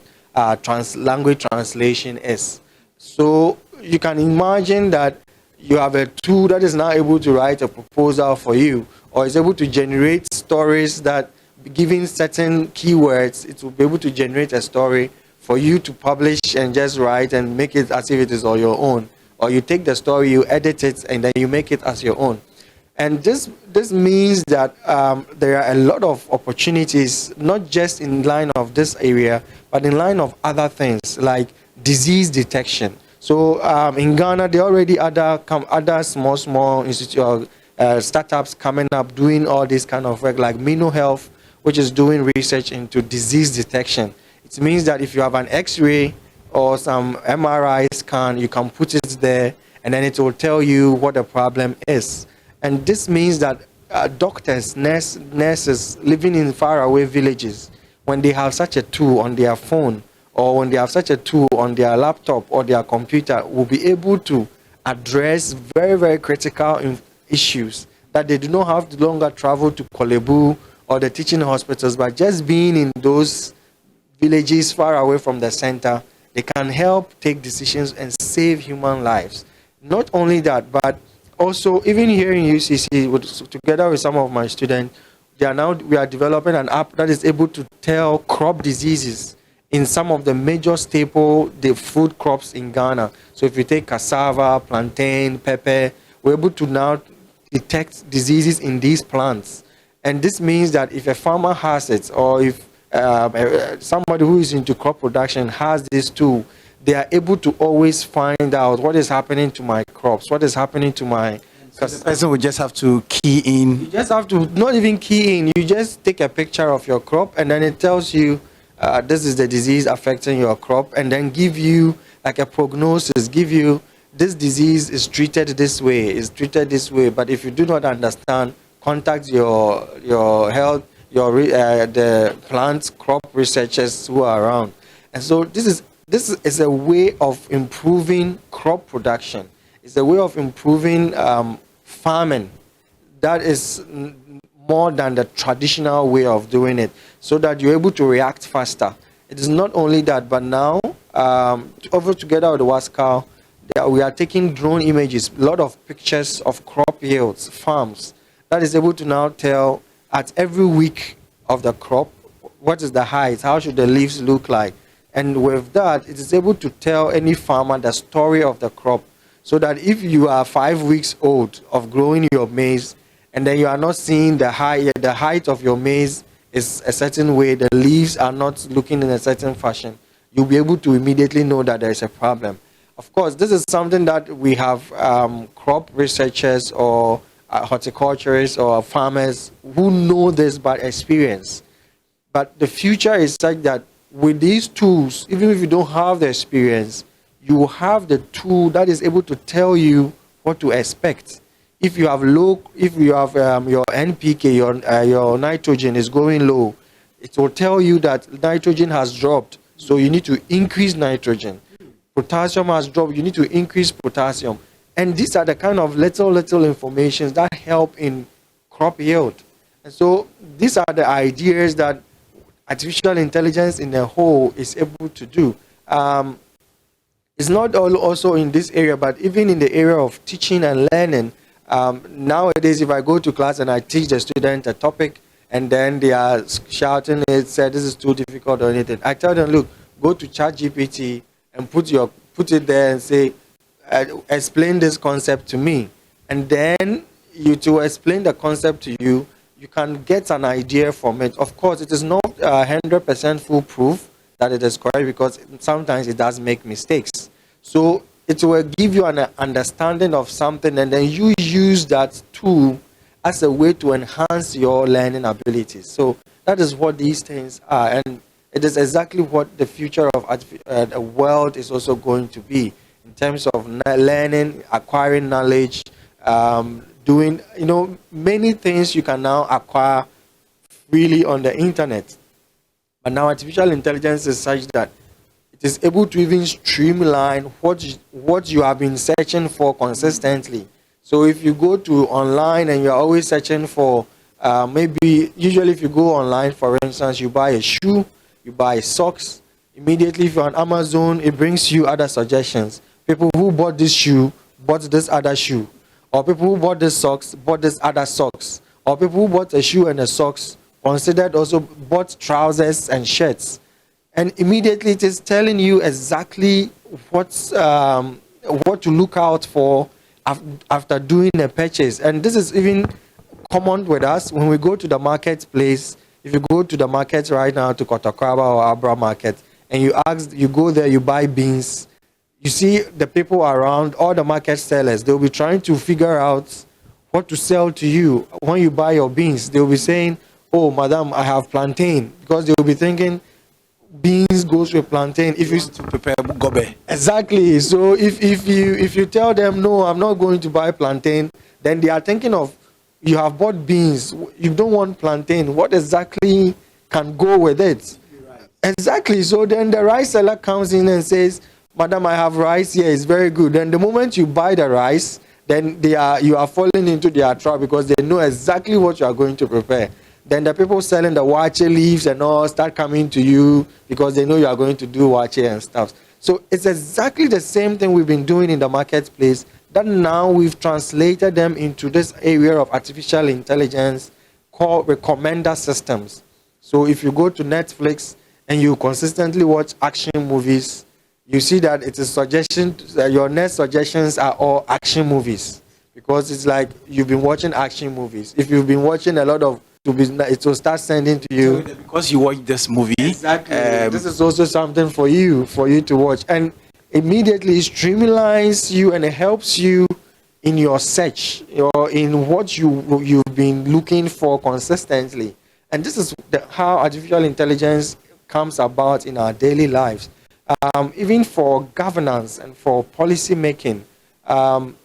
language translation is. So you can imagine that you have a tool that is now able to write a proposal for you, or is able to generate stories that, given certain keywords, it will be able to generate a story for you to publish and just write and make it as if it is all your own. Or you take the story, you edit it, and then you make it as your own. And this means that there are a lot of opportunities, not just in line of this area, but in line of other things like disease detection. So in Ghana, there are already other small institute startups coming up doing all this kind of work, like Mino Health, which is doing research into disease detection. It means that if you have an X-ray or some MRI scan, you can put it there, and then it will tell you what the problem is. And this means that doctors, nurses living in faraway villages, when they have such a tool on their phone, or when they have such a tool on their laptop or their computer, will be able to address very, very critical issues that they do not have to longer travel to Kolebu or the teaching hospitals, but just being in those villages far away from the center, they can help take decisions and save human lives. Not only that, but also even here in UCC, together with some of my students, we are developing an app that is able to tell crop diseases in some of the major the food crops in Ghana. So if you take cassava, plantain, pepper, we're able to now detect diseases in these plants. And this means that if a farmer has it, or if somebody who is into crop production has this tool, they are able to always find out what is happening to my crops, what is happening to my... Because the person would just have to key in. You just have to, not even key in, you just take a picture of your crop, and then it tells you this is the disease affecting your crop, and then give you like a prognosis, give you this disease is treated this way, but if you do not understand, contact your health, the plant crop researchers who are around. And so this is a way of improving crop production. It's a way of improving farming that is more than the traditional way of doing it, so that you're able to react faster. It is not only that, but now, over together with the WASCAL, we are taking drone images, a lot of pictures of crop yields, farms, that is able to now tell at every week of the crop, what is the height, how should the leaves look like. And with that, it is able to tell any farmer the story of the crop, so that if you are 5 weeks old of growing your maize, and then you are not seeing the height of your maize is a certain way, the leaves are not looking in a certain fashion, you'll be able to immediately know that there is a problem. Of course, this is something that we have crop researchers or horticulturists or farmers who know this by experience. But the future is such that with these tools, even if you don't have the experience, you will have the tool that is able to tell you what to expect. If you have your NPK, your nitrogen is going low, it will tell you that nitrogen has dropped, so you need to increase nitrogen. Potassium has dropped, you need to increase potassium. And these are the kind of little information that help in crop yield. And so these are the ideas that artificial intelligence in a whole is able to do. It's not also in this area, but even in the area of teaching and learning. Nowadays, if I go to class and I teach the student a topic, and then they are shouting, say this is too difficult or anything, I tell them, look, go to ChatGPT and put it there and say, explain this concept to me. And then to explain the concept to you, you can get an idea from it. Of course, it is not 100% foolproof that it is correct, because sometimes it does make mistakes. So it will give you an understanding of something, and then you use that tool as a way to enhance your learning abilities. So that is what these things are. And It is exactly what the future of the world is also going to be in terms of learning, acquiring knowledge, doing, many things you can now acquire freely on the internet. But now artificial intelligence is such that it is able to even streamline what you have been searching for consistently. So if you go to online and you're always searching for, usually if you go online, for instance, you buy a shoe, you buy socks, immediately if you're on Amazon, it brings you other suggestions. People who bought this shoe, bought this other shoe. Or people who bought this socks, bought this other socks. Or people who bought a shoe and a socks, considered also bought trousers and shirts. And immediately it is telling you exactly what to look out for after doing a purchase. And this is even common with us when we go to the marketplace. If you go to the market right now, to Kotakraba or Abra market, and you go there, you buy beans, you see the people around, all the market sellers, they'll be trying to figure out what to sell to you. When you buy your beans, they'll be saying, oh, madam, I have plantain. Because they'll be thinking, beans goes with plantain. If you to prepare gobe. Exactly. So if you tell them, no, I'm not going to buy plantain, then they are thinking of, you have bought beans, you don't want plantain. What exactly can go with it? Right. Exactly. So then the rice seller comes in and says, madam, I have rice here, it's very good. And the moment you buy the rice, then you are falling into their trap because they know exactly what you are going to prepare. Then the people selling the wache leaves and all start coming to you because they know you are going to do wache and stuff. So it's exactly the same thing we've been doing in the marketplace, that now we've translated them into this area of artificial intelligence called recommender systems. So if you go to Netflix and you consistently watch action movies, you see that it is suggestion, your next suggestions are all action movies, because it's like you've been watching action movies. If you've been watching a lot of, it will start sending to you. Because you watch this movie. Exactly. This is also something for you to watch. And immediately it streamlines you and it helps you in your search or in what you've been looking for consistently. And this is how artificial intelligence comes about in our daily lives. Even for governance and for policy making, something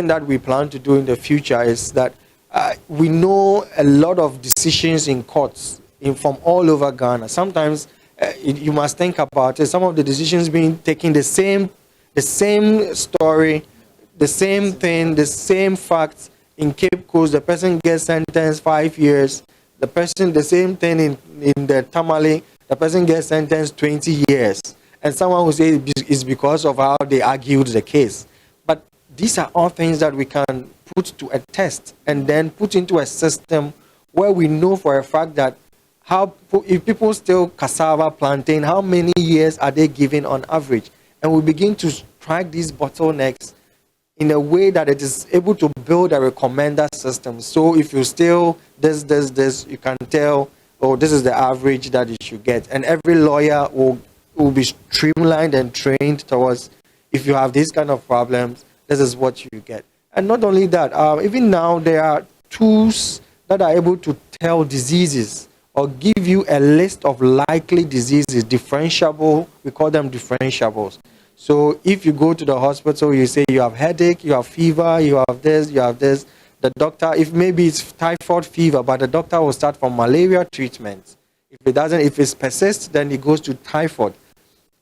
that we plan to do in the future is that we know a lot of decisions in courts from all over Ghana. Sometimes you must think about it. Some of the decisions being taken, the same story, the same thing, the same facts in Cape Coast. The person gets sentenced 5 years. The same thing in the Tamale. The person gets sentenced 20 years. And someone will say it's because of how they argued the case. But these are all things that we can put to a test and then put into a system where we know for a fact that if people steal cassava, plantain, how many years are they given on average? And we begin to strike these bottlenecks in a way that it is able to build a recommender system. So if you steal this, you can tell, oh, this is the average that you should get. And every lawyer will be streamlined and trained towards, if you have these kind of problems, this is what you get. And not only that, even now there are tools that are able to tell diseases or give you a list of likely diseases, differentiable, we call them differentiables. So if you go to the hospital, you say you have headache, you have fever, you have this, the doctor, if maybe it's typhoid fever, but the doctor will start from malaria treatment. If it persists, then it goes to typhoid.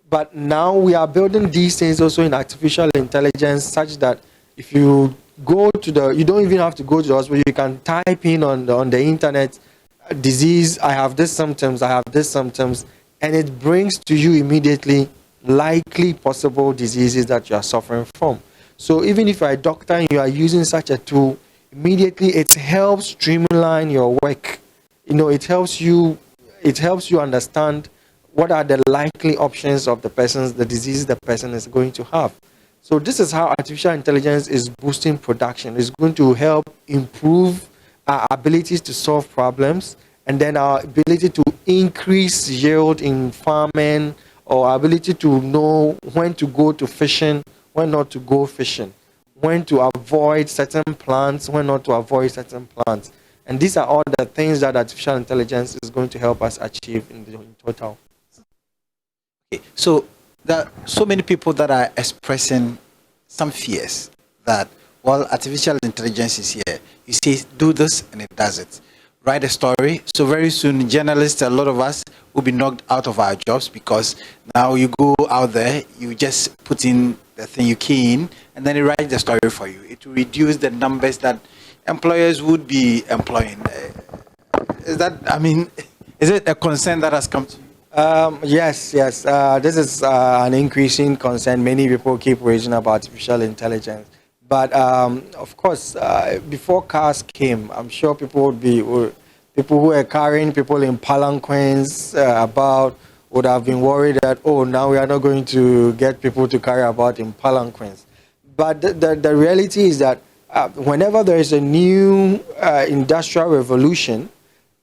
But now we are building these things also in artificial intelligence such that if you go to you don't even have to go to the hospital, you can type in on the internet, disease, I have these symptoms, and it brings to you immediately likely possible diseases that you are suffering from. So even if you're a doctor and you are using such a tool, immediately it helps streamline your work. It helps you understand what are the likely options of the disease the person is going to have. So this is how artificial intelligence is boosting production. It's going to help improve our abilities to solve problems, and then our ability to increase yield in farming, or our ability to know when to go to fishing, when not to go fishing, when to avoid certain plants, when not to avoid certain plants. And these are all the things that artificial intelligence is going to help us achieve in total. Okay. So there are so many people that are expressing some fears that, well, artificial intelligence is here. You say, do this, and it does it. Write a story. So very soon, journalists, a lot of us, will be knocked out of our jobs because now you go out there, you just put in the thing you key in, and then it writes the story for you. It will reduce the numbers that employers would be employing. Is that, I mean, is it a concern that has come to you? Yes. This is an increasing concern. Many people keep raising about artificial intelligence. But of course, before cars came, I'm sure people who were carrying people in palanquins would have been worried that, oh, now we are not going to get people to carry about in palanquins. But the reality is that whenever there is a new industrial revolution,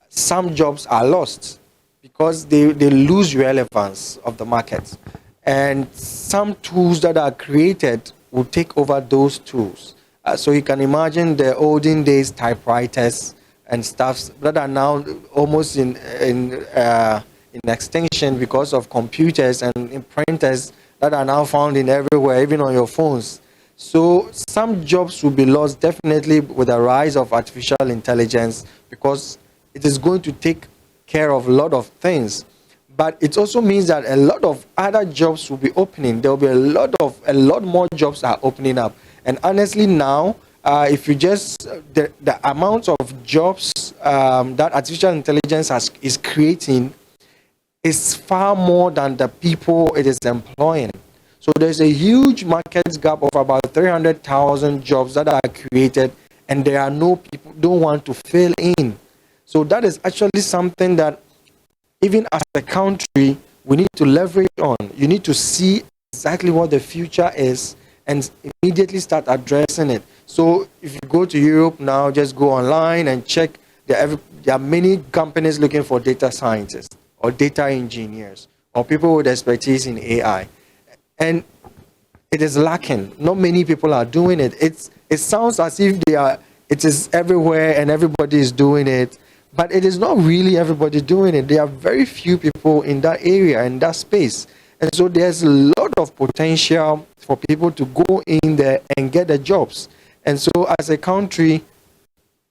some jobs are lost because they lose relevance of the market. And some tools that are created will take over those tools. So you can imagine the olden days typewriters and stuff that are now almost in extinction because of computers and printers that are now found in everywhere, even on your phones. So some jobs will be lost definitely with the rise of artificial intelligence because it is going to take care of a lot of things. But it also means that a lot of other jobs will be opening. There will be a lot more jobs are opening up. And honestly now, if you just, the amount of jobs that artificial intelligence is creating is far more than the people it is employing. So there's a huge market gap of about 300,000 jobs that are created, and there are no people don't want to fill in. So that is actually something that even as a country, we need to leverage on. You need to see exactly what the future is and immediately start addressing it. So if you go to Europe now, just go online and check. There are many companies looking for data scientists or data engineers or people with expertise in AI. And it is lacking. Not many people are doing it. It sounds as if it is everywhere and everybody is doing it. But it is not really everybody doing it. There are very few people in that area, in that space. And so there's a lot of potential for people to go in there and get the jobs. And so as a country,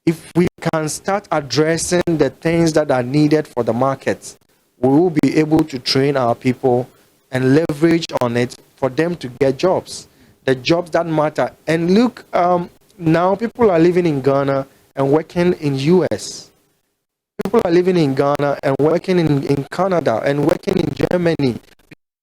if we can start addressing the things that are needed for the market, we will be able to train our people and leverage on it for them to get jobs, the jobs that matter. And look, now people are living in Ghana and working in US. People are living in Ghana and working in Canada and working in Germany,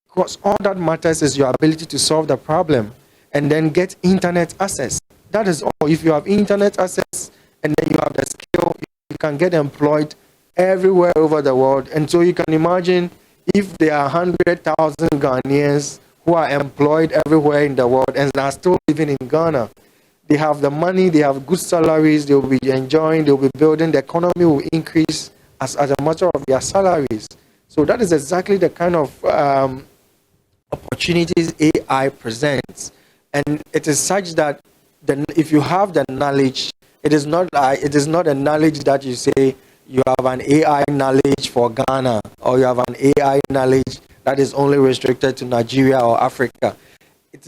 because all that matters is your ability to solve the problem and then get internet access. That is all. If you have internet access and then you have the skill, you can get employed everywhere over the world. And so you can imagine if there are 100,000 Ghanaians who are employed everywhere in the world and are still living in Ghana. They have the money, they have good salaries, they will be enjoying, they will be building, the economy will increase as a matter of their salaries. So that is exactly the kind of opportunities AI presents. And it is such that if you have the knowledge, it is not a knowledge that you say you have an AI knowledge for Ghana or you have an AI knowledge that is only restricted to Nigeria or Africa. It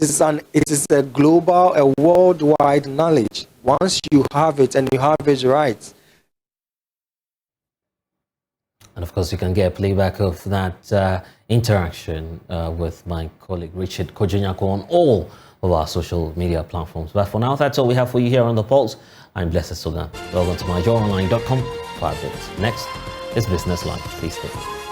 is a global, a worldwide knowledge. Once you have it and you have it right. And of course, you can get a playback of that interaction with my colleague Richard Kojinyako on all of our social media platforms. But for now, that's all we have for you here on The Pulse. I'm Blessed Sogah. Welcome to myjoyonline.com for updates. Next is Business Line. Please stay.